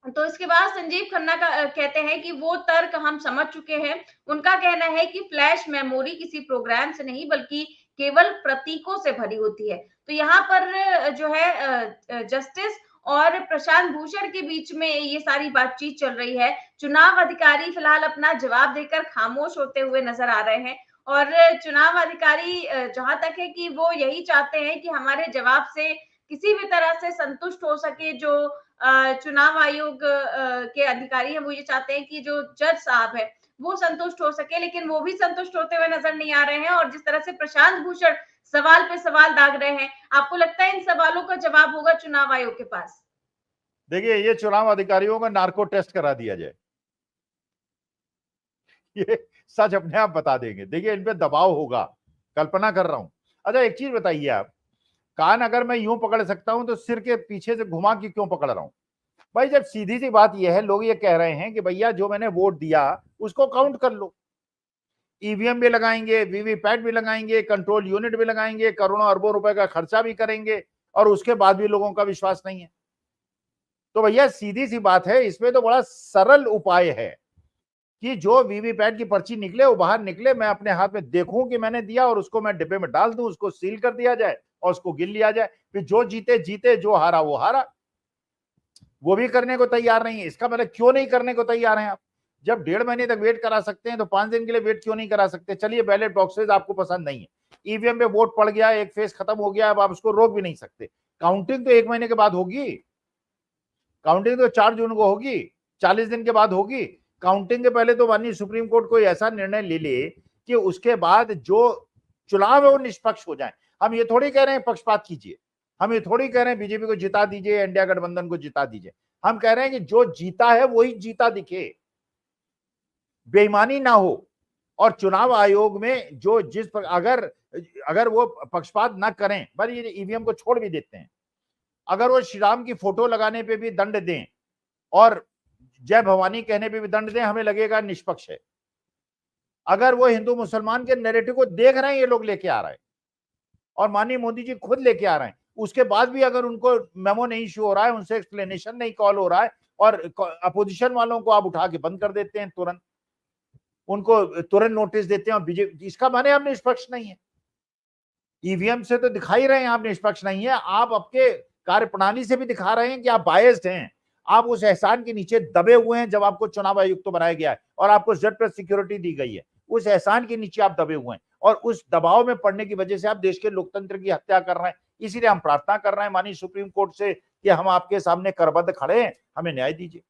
तो इसके बाद संजीव खन्ना का कहते हैं कि वो तर्क हम समझ चुके हैं। उनका कहना है कि फ्लैश मेमोरी किसी प्रोग्राम से नहीं बल्कि केवल प्रतीकों से भरी होती है। तो यहाँ पर जो है जस्टिस और प्रशांत भूषण के बीच में ये सारी बातचीत चल रही है। चुनाव अधिकारी फिलहाल अपना जवाब देकर खामोश होते हुए नजर आ रहे हैं और चुनाव अधिकारी जहां तक है कि वो यही चाहते हैं कि हमारे जवाब से किसी भी तरह से संतुष्ट हो सके। जो चुनाव आयोग के अधिकारी हैं वो ये चाहते हैं कि जो जज साहब है वो संतुष्ट हो सके, लेकिन वो भी संतुष्ट होते हुए नजर नहीं आ रहे हैं। और जिस तरह से प्रशांत भूषण सवाल पे सवाल दाग रहे हैं, आपको लगता है इन सवालों का जवाब होगा चुनाव आयोग के पास? देखिए, ये चुनाव अधिकारियों का नार्को टेस्ट करा दिया जाए, ये सच अपने आप बता देंगे। देखिए, इन पे दबाव होगा, कल्पना कर रहा हूं। अच्छा, एक चीज बताइए आप, कान अगर मैं यूं पकड़ सकता हूं तो सिर के पीछे से घुमा के क्यों पकड़ रहा हूं? भाई, जब सीधी सी बात यह है, लोग ये कह रहे हैं कि भैया जो मैंने वोट दिया उसको काउंट कर लो। ईवीएम भी लगाएंगे, वीवीपैट भी लगाएंगे, कंट्रोल यूनिट भी लगाएंगे, करोड़ों अरबों रुपए का खर्चा भी करेंगे, और उसके बाद भी लोगों का विश्वास नहीं है। तो भैया सीधी सी बात है, इसमें तो बड़ा सरल उपाय है कि जो वीवीपैट की पर्ची निकले वो बाहर निकले, मैं अपने हाथ में देखूं कि मैंने दिया, और उसको मैं डिब्बे में डाल दूं, उसको सील कर दिया जाए और उसको गिन लिया जाए। फिर जो जीते जीते, जो हारा वो हारा। वो भी करने को तैयार नहीं है। इसका मतलब क्यों नहीं करने को तैयार हैं आप? जब 1.5 महीने तक वेट करा सकते हैं तो 5 दिन के लिए वेट क्यों नहीं करा सकते? चलिए, बैलेट बॉक्सेज आपको पसंद नहीं है, ईवीएम पे वोट पड़ गया, एक फेज खत्म हो गया, अब आप उसको रोक भी नहीं सकते। काउंटिंग तो 1 महीने के बाद होगी, काउंटिंग तो 4 जून को होगी, 40 दिन के बाद होगी। काउंटिंग के पहले तो माननीय सुप्रीम कोर्ट कोई ऐसा निर्णय ले ले कि उसके बाद जो चुनाव है वो निष्पक्ष हो जाए। हम ये थोड़ी कह रहे हैं पक्षपात कीजिए, हम ये थोड़ी कह रहे हैं बीजेपी को जिता दीजिए, इंडिया गठबंधन को जिता दीजिए। हम कह रहे हैं कि जो जीता है वही जीता दिखे, बेईमानी ना हो। और चुनाव आयोग में जो अगर वो पक्षपात ना करें, बस ये ईवीएम को छोड़ भी देते हैं, अगर वो श्री राम की फोटो लगाने पे भी दंड दें और जय भवानी कहने पे भी दंड दें, हमें लगेगा निष्पक्ष है। अगर वो हिंदू मुसलमान के नैरेटिव को देख रहे हैं, ये लोग लेके आ रहे हैं और माननीय मोदी जी खुद लेके आ रहे हैं, उसके बाद भी अगर उनको मेमो नहीं इशू हो रहा है, उनसे एक्सप्लेनेशन नहीं कॉल हो रहा है, और अपोजिशन वालों को आप उठा के बंद कर देते हैं, तुरंत उनको तुरंत नोटिस देते हैं, और बीजेपी, इसका माने आप निष्पक्ष नहीं है। ईवीएम से तो दिखाई रहे हैं आप निष्पक्ष नहीं है, आप आपके कार्यप्रणाली से भी दिखा रहे हैं कि आप बायस्ड हैं। आप उस एहसान के नीचे दबे हुए हैं जब आपको चुनाव आयुक्त तो बनाया गया है और आपको जेड प्लस सिक्योरिटी दी गई है, उस एहसान के नीचे आप दबे हुए हैं और उस दबाव में पड़ने की वजह से आप देश के लोकतंत्र की हत्या कर रहे हैं। इसीलिए हम प्रार्थना कर रहे हैं माननीय सुप्रीम कोर्ट से कि हम आपके सामने करबद्ध खड़े हैं, हमें न्याय दीजिए।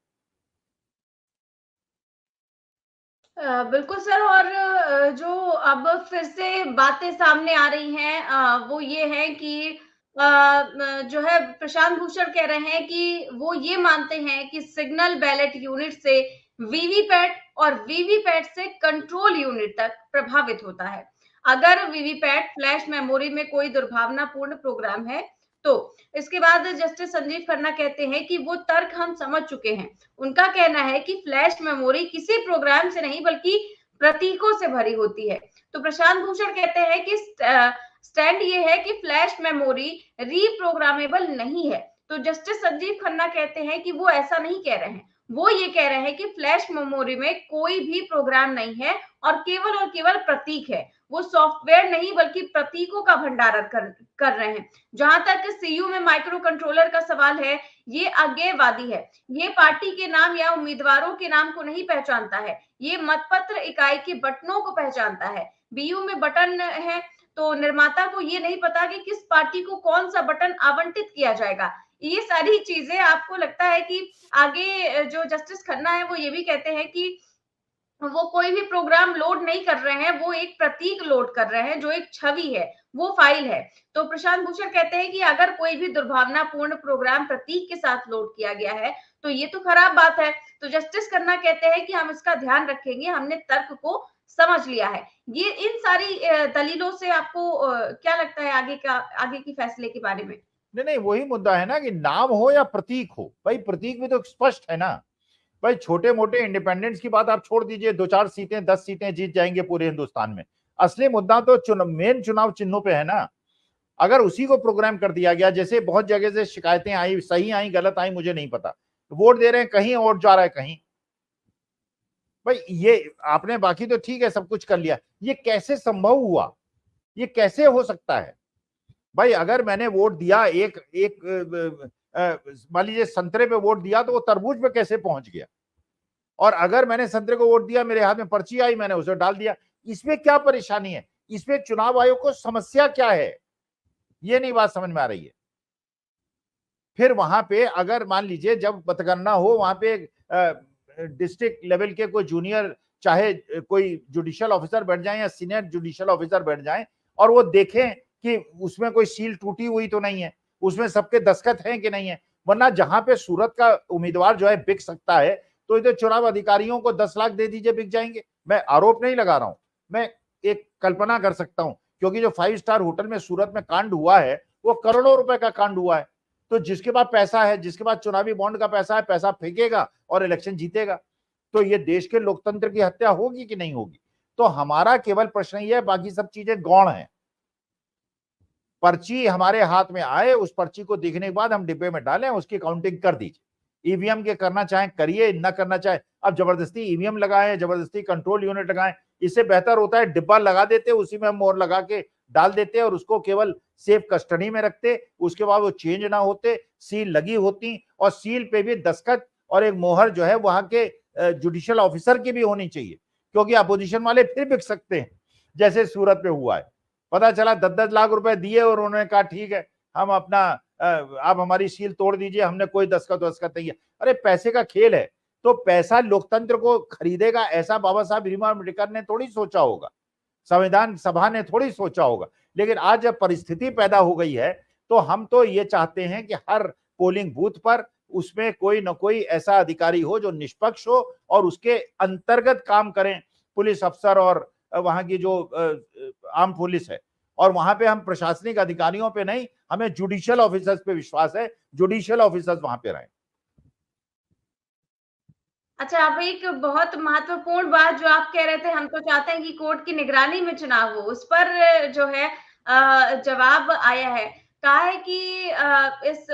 बिल्कुल सर। और जो अब फिर से बातें सामने आ रही हैं वो ये है कि जो है प्रशांत भूषण कह रहे हैं कि वो ये मानते हैं कि सिग्नल बैलेट यूनिट से वीवीपैट और वीवीपैट से कंट्रोल यूनिट तक प्रभावित होता है। अगर वीवीपैट फ्लैश मेमोरी में कोई दुर्भावनापूर्ण प्रोग्राम है तो। इसके बाद जस्टिस संजीव खन्ना कहते हैं कि वो तर्क हम समझ चुके हैं। उनका कहना है कि फ्लैश मेमोरी किसी प्रोग्राम से नहीं बल्कि प्रतीकों से भरी होती है। तो प्रशांत भूषण कहते हैं कि स्टैंड ये है कि फ्लैश मेमोरी रीप्रोग्रामेबल नहीं है। तो जस्टिस संजीव खन्ना कहते हैं कि वो ऐसा नहीं कह रहे हैं, वो ये कह रहे हैं कि फ्लैश मेमोरी में कोई भी प्रोग्राम नहीं है और केवल प्रतीक है। वो सॉफ्टवेयर नहीं बल्कि प्रतीकों का भंडारण कर रहे हैं। जहां तक सीयू में माइक्रो कंट्रोलर का सवाल है, ये अज्ञेयवादी है। ये पार्टी के नाम या उम्मीदवारों के नाम को नहीं पहचानता है, ये मतपत्र इकाई के बटनों को पहचानता है। बीयू में बटन है तो निर्माता को ये नहीं पता कि किस पार्टी को कौन सा बटन आवंटित किया जाएगा। ये सारी चीजें आपको लगता है कि आगे जो जस्टिस खन्ना है वो ये भी कहते हैं कि वो कोई भी प्रोग्राम लोड नहीं कर रहे हैं, वो एक प्रतीक लोड कर रहे हैं जो एक छवि है, वो फाइल है। तो प्रशांत भूषण कहते हैं कि अगर कोई भी दुर्भावनापूर्ण प्रोग्राम प्रतीक के साथ लोड किया गया है तो ये तो खराब बात है। तो जस्टिस खन्ना कहते हैं कि हम इसका ध्यान रखेंगे, हमने तर्क को समझ लिया है। ये इन सारी दलीलों से आपको क्या लगता है आगे की फैसले के बारे में? नहीं, वही मुद्दा है ना कि नाम हो या प्रतीक हो, भाई प्रतीक भी तो स्पष्ट है ना। भाई छोटे मोटे इंडिपेंडेंस की बात आप छोड़ दीजिए, 2-4 सीटें 10 सीटें जीत जाएंगे पूरे हिंदुस्तान में। असली मुद्दा तो मेन चुनाव चिन्हों पे है ना। अगर उसी को प्रोग्राम कर दिया गया, जैसे बहुत जगह से शिकायतें आई, सही आई गलत आई मुझे नहीं पता, वोट दे रहे हैं कहीं और जा रहा है कहीं। भाई ये आपने बाकी तो ठीक है सब कुछ कर लिया, ये कैसे संभव हुआ, ये कैसे हो सकता है? भाई अगर मैंने वोट दिया एक एक मान लीजिए संतरे पे वोट दिया तो वो तरबूज पे कैसे पहुंच गया, और अगर मैंने संतरे को वोट दिया मेरे हाथ में पर्ची आई मैंने उसे डाल दिया, इसमें क्या परेशानी है? इसमें चुनाव आयोग को समस्या क्या है, ये नहीं बात समझ में आ रही है। फिर वहां पे अगर मान लीजिए जब मतगणना हो वहां पे डिस्ट्रिक्ट लेवल के कोई जूनियर चाहे कोई जुडिशियल ऑफिसर बैठ जाए या सीनियर जुडिशियल ऑफिसर बैठ जाए और वो देखें कि उसमें कोई सील टूटी हुई तो नहीं है, उसमें सबके दस्तखत हैं कि नहीं है। वरना जहां पे सूरत का उम्मीदवार जो है बिक सकता है तो इधर चुनाव अधिकारियों को 10 लाख दे दीजिए बिक जाएंगे। मैं आरोप नहीं लगा रहा हूं, मैं एक कल्पना कर सकता हूं, क्योंकि जो 5 स्टार होटल में सूरत में कांड हुआ है वो करोड़ों रुपए का कांड हुआ है। तो जिसके पास पैसा है, जिसके पास चुनावी बॉन्ड का पैसा है, पैसा फेंकेगा और इलेक्शन जीतेगा। तो ये देश के लोकतंत्र की हत्या होगी कि नहीं होगी? तो हमारा केवल प्रश्न ये है, बाकी सब चीजें गौण है। पर्ची हमारे हाथ में आए, उस पर्ची को देखने के बाद हम डिब्बे में डालें, उसकी काउंटिंग कर दीजिए। ईवीएम के करना चाहें करिए, ना करना चाहे अब जबरदस्ती ईवीएम लगाएं, जबरदस्ती कंट्रोल यूनिट लगाएं, इससे बेहतर होता है डिब्बा लगा देते, उसी में हम मोहर लगा के डाल देते और उसको केवल सेफ कस्टडी में रखते, उसके बाद वो चेंज ना होते, सील लगी होती और सील पे भी दस्तखत और एक मोहर जो है वहां के जुडिशियल ऑफिसर की भी होनी चाहिए, क्योंकि अपोजिशन वाले फिर बिक सकते हैं जैसे सूरत में हुआ है। पता चला 10-10 लाख रुपए दिए और उन्होंने कहा ठीक है हम अपना आप हमारी सील तोड़ दीजिए, हमने कोई दस्तखत नहीं है। अरे पैसे का खेल है, तो पैसा लोकतंत्र को खरीदेगा ऐसा बाबा साहब भीमराव अम्बेडकर ने थोड़ी सोचा होगा, संविधान सभा ने थोड़ी सोचा होगा। लेकिन आज जब परिस्थिति पैदा हो गई है तो हम तो ये चाहते हैं कि हर पोलिंग बूथ पर उसमें कोई न कोई ऐसा अधिकारी हो जो निष्पक्ष हो और उसके अंतर्गत काम करें, पुलिस अफसर और वहां की जो आम पुलिस है। और वहां पे हम प्रशासनिक अधिकारियों पे नहीं, हमें जुडिशियल ऑफिसर्स पे विश्वास है, जुडिशियल ऑफिसर्स वहां पे रहें। अच्छा, आप एक बहुत महत्वपूर्ण बात जो आप कह रहे थे, हम तो चाहते हैं कि कोर्ट की निगरानी में चुनाव हो, उस पर जो है जवाब आया है। कहा है कि इस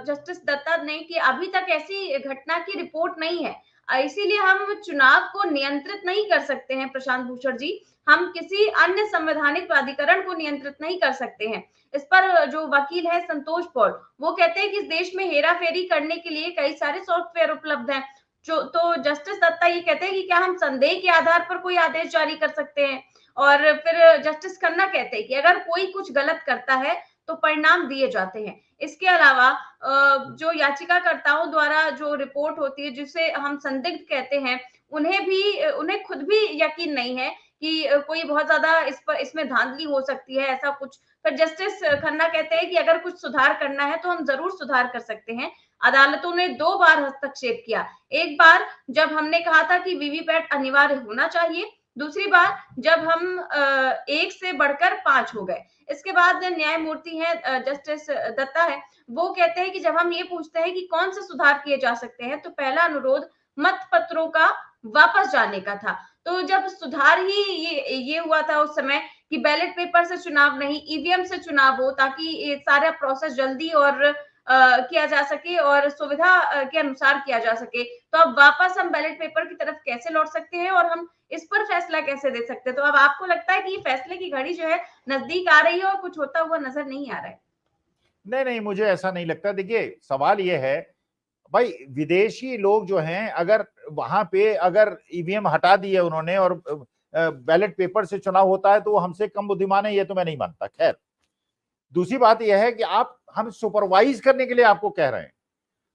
जस्टिस दत्ता ने कि अभी तक ऐसी घटना की रिपोर्ट नहीं है, इसीलिए हम चुनाव को नियंत्रित नहीं कर सकते हैं। प्रशांत भूषण जी, हम किसी अन्य संवैधानिक प्राधिकरण को नियंत्रित नहीं कर सकते हैं। इस पर जो वकील है संतोष पॉल, वो कहते हैं कि इस देश में हेरा फेरी करने के लिए कई सारे सॉफ्टवेयर उपलब्ध हैं। जो तो जस्टिस दत्ता ये कहते हैं कि क्या हम संदेह के आधार पर कोई आदेश जारी कर सकते हैं? और फिर जस्टिस खन्ना कहते हैं कि अगर कोई कुछ गलत करता है तो परिणाम दिए जाते हैं। इसके अलावा जो याचिकाकर्ताओं द्वारा जो रिपोर्ट होती है जिसे हम संदिग्ध कहते हैं, उन्हें खुद भी यकीन नहीं है कि कोई बहुत ज्यादा इसमें धांधली हो सकती है, ऐसा कुछ। फिर जस्टिस खन्ना कहते हैं कि अगर कुछ सुधार करना है तो हम जरूर सुधार कर सकते हैं। अदालतों ने 2 बार हस्तक्षेप किया। एक बार जब हमने कहा था कि वीवीपैट अनिवार्य होना चाहिए, दूसरी बार जब हम 1 से बढ़कर 5 हो गए। इसके बाद न्यायमूर्ति हैं जस्टिस दत्ता है, वो कहते हैं कि जब हम ये पूछते हैं कि कौन से सुधार किए जा सकते हैं, तो पहला अनुरोध मत पत्रों का वापस जाने का था। तो जब सुधार ही ये हुआ था उस समय कि बैलेट पेपर से चुनाव नहीं, ईवीएम से चुनाव हो, ताकि ये सारा प्रोसेस जल्दी और किया जा सके और सुविधा के अनुसार किया जा सके। तो अब वापस हम बैलेट पेपर की तरफ कैसे लौट सकते हैं और हम इस पर फैसला कैसे दे सकते हैं? तो अब आपको लगता है कि ये फैसले की घड़ी जो है नजदीक आ रही है और कुछ होता हुआ नजर नहीं आ रहा है? नहीं नहीं, मुझे ऐसा नहीं लगता। देखिए सवाल ये है, भाई विदेशी लोग जो हैं अगर वहां पे अगर ईवीएम हटा दिए उन्होंने और बैलेट पेपर से चुनाव होता है तो वो हमसे कम बुद्धिमान है, ये तो मैं नहीं मानता। खैर दूसरी बात यह है कि हम सुपरवाइज करने के लिए आपको कह रहे हैं,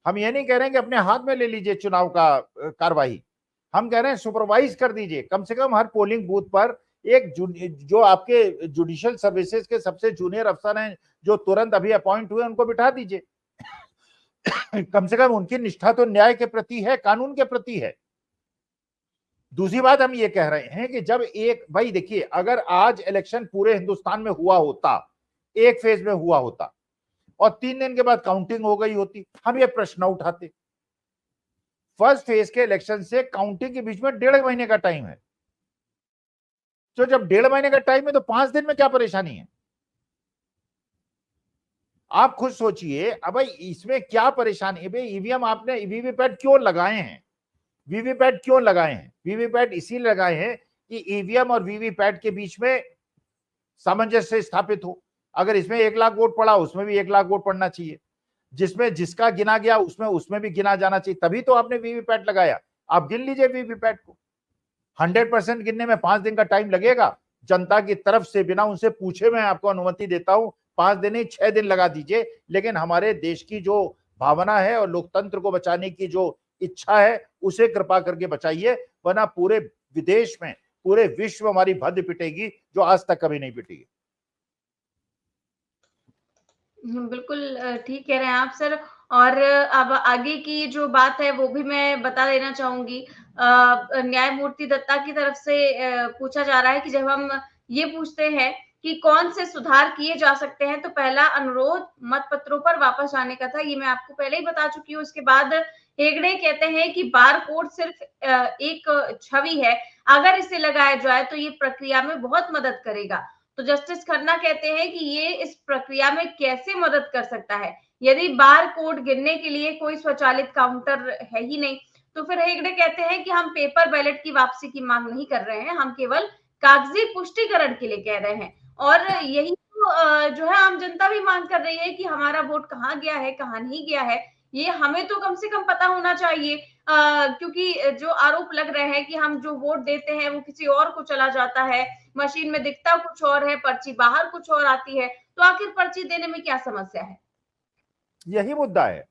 हम ये नहीं कह रहे हैं कि अपने हाथ में ले लीजिए चुनाव का कार्रवाई, हम कह रहे हैं सुपरवाइज कर दीजिए। कम से कम हर पोलिंग बूथ पर एक जो आपके जुडिशियल सर्विसेज के सबसे जूनियर अफसर हैं जो तुरंत अभी अपॉइंट हुए उनको बिठा दीजिए। कम से कम उनकी निष्ठा तो न्याय के प्रति है, कानून के प्रति है। दूसरी बात हम ये कह रहे हैं कि जब एक भाई देखिए अगर आज इलेक्शन पूरे हिंदुस्तान में हुआ होता, एक फेज में हुआ होता और 3 दिन के बाद काउंटिंग हो गई होती, हम ये प्रश्न उठाते। फर्स्ट फेज के इलेक्शन से काउंटिंग के बीच में 1.5 महीने का टाइम है, तो जब 1.5 महीने का टाइम है तो 5 दिन में क्या परेशानी है? आप खुद सोचिए, अब भाई इसमें क्या परेशानी है? भाई ईवीएम आपने वीवीपैट क्यों लगाए हैं? वीवीपैट क्यों लगाए हैं? वीवीपैट इसीलिए लगाए हैं कि ईवीएम और वीवीपैट के बीच में सामंजस्य स्थापित हो। अगर इसमें 1 लाख वोट पड़ा, उसमें भी 1 लाख वोट पड़ना चाहिए। जिसमें जिसका गिना गया उसमें भी गिना जाना चाहिए। तभी तो आपने वीवीपैट लगाया। आप गिन लीजिए वीवीपैट को। 100% गिनने में 5 दिन का टाइम लगेगा। जनता की तरफ से बिना उनसे पूछे मैं आपको अनुमति देता हूं, 5 दिन नहीं 6 दिन लगा दीजिए, लेकिन हमारे देश की जो भावना है और लोकतंत्र को बचाने की जो इच्छा है उसे कृपा करके बचाइए, वरना पूरे विदेश में, पूरे विश्व हमारी भद्द पिटेगी जो आज तक कभी नहीं पिटी। बिल्कुल ठीक कह रहे हैं आप सर। और अब आगे की जो बात है वो भी मैं बता देना चाहूंगी। न्यायमूर्ति दत्ता की तरफ से पूछा जा रहा है कि जब हम ये पूछते हैं कि कौन से सुधार किए जा सकते हैं, तो पहला अनुरोध मत पत्रों पर वापस आने का था। ये मैं आपको पहले ही बता चुकी हूँ। उसके बाद हेगड़े कहते हैं कि बार कोड सिर्फ एक छवि है, अगर इसे लगाया जाए तो ये प्रक्रिया में बहुत मदद करेगा। तो जस्टिस खन्ना कहते हैं कि ये इस प्रक्रिया में कैसे मदद कर सकता है, यदि बार कोड गिनने के लिए कोई स्वचालित काउंटर है ही नहीं। तो फिर हेगड़े कहते हैं कि हम पेपर बैलेट की वापसी की मांग नहीं कर रहे हैं, हम केवल कागजी पुष्टिकरण के लिए कह रहे हैं। और यही तो जो है आम जनता भी मांग कर रही है कि हमारा वोट कहाँ गया है, कहाँ नहीं गया है, ये हमें तो कम से कम पता होना चाहिए। क्योंकि जो आरोप लग रहे हैं कि हम जो वोट देते हैं वो किसी और को चला जाता है, मशीन में दिखता कुछ और है, पर्ची बाहर कुछ और आती है, तो आखिर पर्ची देने में क्या समस्या है? यही मुद्दा है।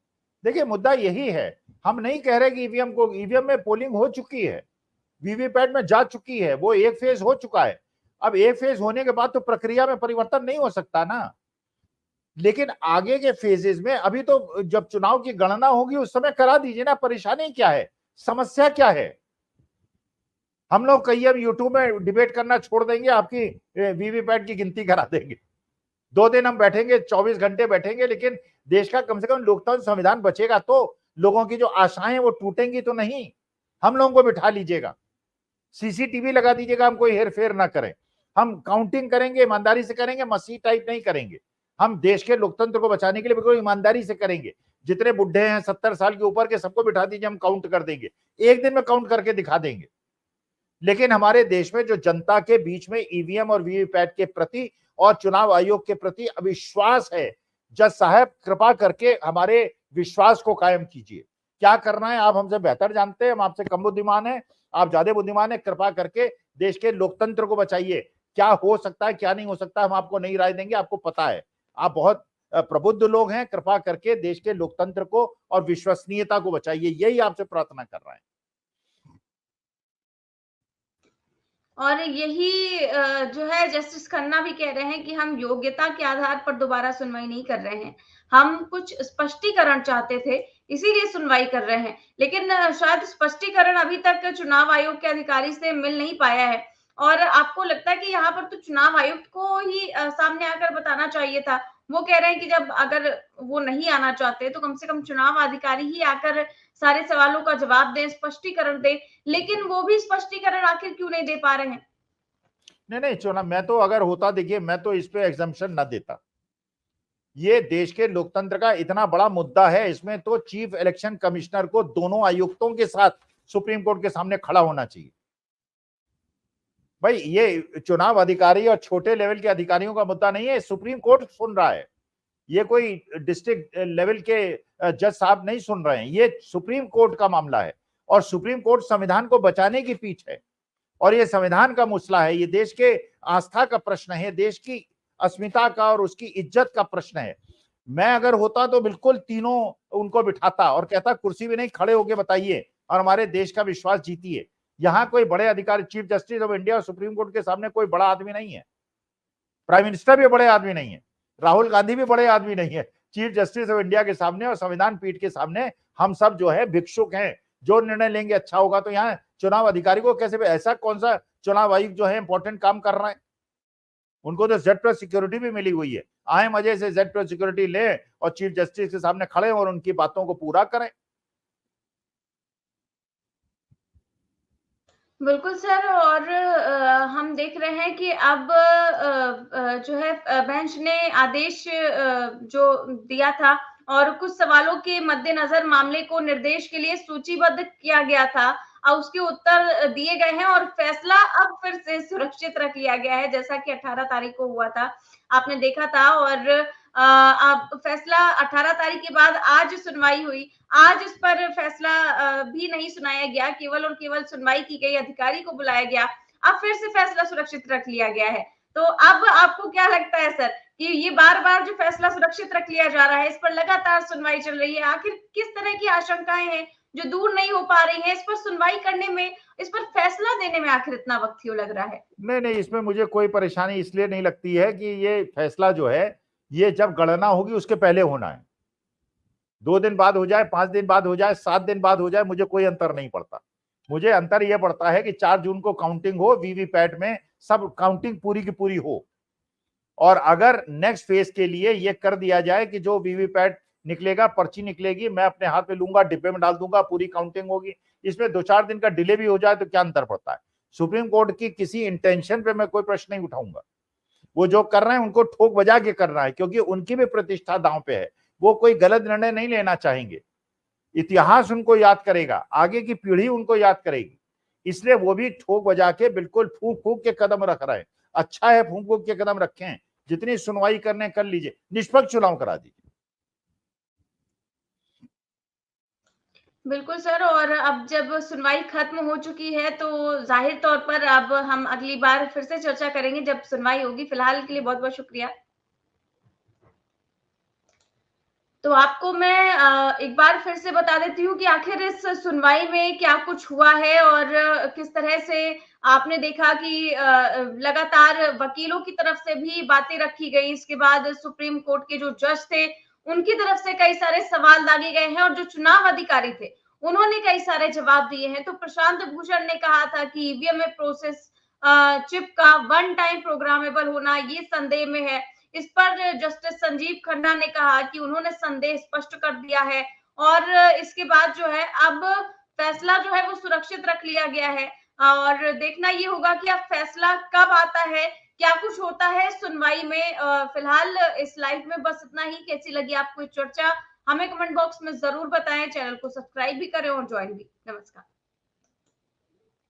देखिए मुद्दा यही है। हम नहीं कह रहे कि ईवीएम में पोलिंग हो चुकी है, वीवीपैट में जा चुकी है, वो एक फेज हो चुका है। अब एक फेज होने के बाद तो प्रक्रिया में परिवर्तन नहीं हो सकता ना। लेकिन आगे के फेजेस में अभी तो जब चुनाव की गणना होगी उस समय करा दीजिए ना। परेशानी क्या है, समस्या क्या है? हम लोग कहीं अब यूट्यूब में डिबेट करना छोड़ देंगे, आपकी वीवीपैट की गिनती करा देंगे। 2 दिन हम बैठेंगे, 24 घंटे बैठेंगे, लेकिन देश का कम से कम लोकतंत्र संविधान बचेगा तो। लोगों की जो आशाएं वो टूटेंगी तो नहीं। हम लोगों को बिठा लीजिएगा, सीसीटीवी लगा दीजिएगा, हम कोई हेर फेर ना करें। हम काउंटिंग करेंगे, ईमानदारी से करेंगे, मसीह टाइप नहीं करेंगे। हम देश के लोकतंत्र को बचाने के लिए बिल्कुल ईमानदारी से करेंगे। जितने बुढ़े हैं 70 साल के ऊपर के, सबको बिठा दीजिए, हम काउंट कर देंगे, एक दिन में काउंट करके दिखा देंगे। लेकिन हमारे देश में जो जनता के बीच में ईवीएम और वीवीपैट के प्रति और चुनाव आयोग के प्रति अविश्वास है, जज साहब कृपा करके हमारे विश्वास को कायम कीजिए। क्या करना है आप हमसे बेहतर जानते हैं, हम आपसे कम बुद्धिमान है, आप ज्यादा बुद्धिमान है। कृपा करके देश के लोकतंत्र को बचाइए। क्या हो सकता है क्या नहीं हो सकता हम आपको नहीं राय देंगे, आपको पता है, आप बहुत प्रबुद्ध लोग हैं। कृपा करके देश के लोकतंत्र को और विश्वसनीयता को बचाइए, यही आपसे प्रार्थना कर रहे हैं। और यही जो है जस्टिस खन्ना भी कह रहे हैं कि हम योग्यता के आधार पर दोबारा सुनवाई नहीं कर रहे हैं, हम कुछ स्पष्टीकरण चाहते थे इसीलिए सुनवाई कर रहे हैं। लेकिन शायद स्पष्टीकरण अभी तक चुनाव आयोग के अधिकारी से मिल नहीं पाया है। और आपको लगता है कि यहाँ पर तो चुनाव आयुक्त को ही सामने आकर बताना चाहिए था। वो कह रहे हैं कि जब अगर वो नहीं आना चाहते तो कम से कम चुनाव अधिकारी ही आकर सारे सवालों का जवाब दें, स्पष्टीकरण दें। लेकिन वो भी स्पष्टीकरण आखिर क्यों नहीं दे पा रहे हैं? नहीं चुनाव, मैं तो अगर होता, देखिए मैं तो इस पे एग्जम्पशन न देता। ये देश के लोकतंत्र का इतना बड़ा मुद्दा है, इसमें तो चीफ इलेक्शन कमिश्नर को दोनों आयुक्तों के साथ सुप्रीम कोर्ट के सामने खड़ा होना चाहिए। भाई ये चुनाव अधिकारी और छोटे लेवल के अधिकारियों का मुद्दा नहीं है, सुप्रीम कोर्ट सुन रहा है। ये कोई डिस्ट्रिक्ट लेवल के जज साहब नहीं सुन रहे हैं, ये सुप्रीम कोर्ट का मामला है। और सुप्रीम कोर्ट संविधान को बचाने की पीछ है, और ये संविधान का मसला है, ये देश के आस्था का प्रश्न है, देश की अस्मिता का और उसकी इज्जत का प्रश्न है। मैं अगर होता तो बिल्कुल तीनों उनको बिठाता और कहता कुर्सी भी नहीं, खड़े होके बताइए और हमारे देश का विश्वास जीतिए। यहाँ कोई बड़े अधिकारी, चीफ जस्टिस ऑफ इंडिया और सुप्रीम कोर्ट के सामने कोई बड़ा आदमी नहीं है। प्राइम मिनिस्टर भी बड़े आदमी नहीं है, राहुल गांधी भी बड़े आदमी नहीं है। चीफ जस्टिस ऑफ इंडिया के सामने और संविधान पीठ के सामने हम सब जो है भिक्षुक हैं, जो निर्णय लेंगे अच्छा होगा। तो यहाँ चुनाव अधिकारी को कैसे, ऐसा कौन सा चुनाव आयुक्त जो है इंपॉर्टेंट काम कर रहा है? उनको तो जेड प्लस सिक्योरिटी भी मिली हुई है, आए मजे से जेड प्लस सिक्योरिटी ले और चीफ जस्टिस के सामने खड़े और उनकी बातों को पूरा करें। बिल्कुल सर। और हम देख रहे हैं कि अब जो है बेंच ने आदेश जो दिया था और कुछ सवालों के मद्देनजर मामले को निर्देश के लिए सूचीबद्ध किया गया था। उसके उत्तर दिए गए हैं और फैसला अब फिर से सुरक्षित रख लिया गया है, जैसा कि 18 तारीख को हुआ था, आपने देखा था। और अब फैसला 18 तारीख के बाद आज सुनवाई हुई। आज इस पर फैसला भी नहीं सुनाया गया, केवल और केवल सुनवाई की गई, अधिकारी को बुलाया गया। अब फिर से फैसला सुरक्षित रख लिया गया है। तो अब आपको क्या लगता है सर कि ये बार-बार जो फैसला सुरक्षित रख लिया जा रहा है, इस पर लगातार सुनवाई चल रही है, आखिर किस तरह की आशंकाएं हैं जो दूर नहीं हो पा रही हैं? इस पर सुनवाई करने में, इस पर फैसला देने में आखिर इतना वक्त क्यों लग रहा है? नहीं, इसमें मुझे कोई परेशानी इसलिए नहीं लगती है कि ये फैसला जो है ये जब गणना होगी उसके पहले होना है। 2 दिन बाद हो जाए, 5 दिन बाद हो जाए, 7 दिन बाद हो जाए, मुझे कोई अंतर नहीं पड़ता। मुझे अंतर यह पड़ता है कि 4 जून को काउंटिंग हो, वीवीपैट में सब काउंटिंग पूरी की पूरी हो, और अगर नेक्स्ट फेज के लिए ये कर दिया जाए कि जो वीवीपैट निकलेगा, पर्ची निकलेगी, मैं अपने हाथ में लूंगा, डिब्बे में डाल दूंगा, पूरी काउंटिंग होगी। इसमें 2-4 दिन का डिले भी हो जाए तो क्या अंतर पड़ता है? सुप्रीम कोर्ट की किसी इंटेंशन पे मैं कोई प्रश्न नहीं उठाऊंगा। वो जो कर रहे हैं उनको ठोक बजा के कर रहा है, क्योंकि उनकी भी प्रतिष्ठा दांव पे है। वो कोई गलत निर्णय नहीं लेना चाहेंगे। इतिहास उनको याद करेगा, आगे की पीढ़ी उनको याद करेगी, इसलिए वो भी ठोक बजा के बिल्कुल फूक फूक के कदम रख रहे हैं। अच्छा है, फूक फूक के कदम रखें, जितनी सुनवाई करने कर लीजिए, निष्पक्ष चुनाव करा दीजिए। बिल्कुल सर, और अब जब सुनवाई खत्म हो चुकी है तो जाहिर तौर पर अब हम अगली बार फिर से चर्चा करेंगे जब सुनवाई होगी। फिलहाल के लिए बहुत बहुत शुक्रिया। तो आपको मैं एक बार फिर से बता देती हूँ कि आखिर इस सुनवाई में क्या कुछ हुआ है और किस तरह से आपने देखा कि लगातार वकीलों की तरफ से भी बातें रखी गई। इसके बाद सुप्रीम कोर्ट के जो जज थे उनकी तरफ से कई सारे सवाल दागे गए हैं और जो चुनाव अधिकारी थे उन्होंने कई सारे जवाब दिए हैं। तो प्रशांत भूषण ने कहा था कि ईवीएम में प्रोसेस चिप का वन टाइम प्रोग्रामेबल होना ये संदेह में है। इस पर जस्टिस संजीव खन्ना ने कहा कि उन्होंने संदेह स्पष्ट कर दिया है और इसके बाद जो है अब फैसला जो है वो सुरक्षित रख लिया गया है और देखना ये होगा कि अब फैसला कब आता है, क्या कुछ होता है सुनवाई में। फिलहाल इस लाइव में बस इतना ही। कैसी लगी आपको ये चर्चा हमें कमेंट बॉक्स में जरूर बताएं। चैनल को सब्सक्राइब भी करें और ज्वाइन भी। नमस्कार।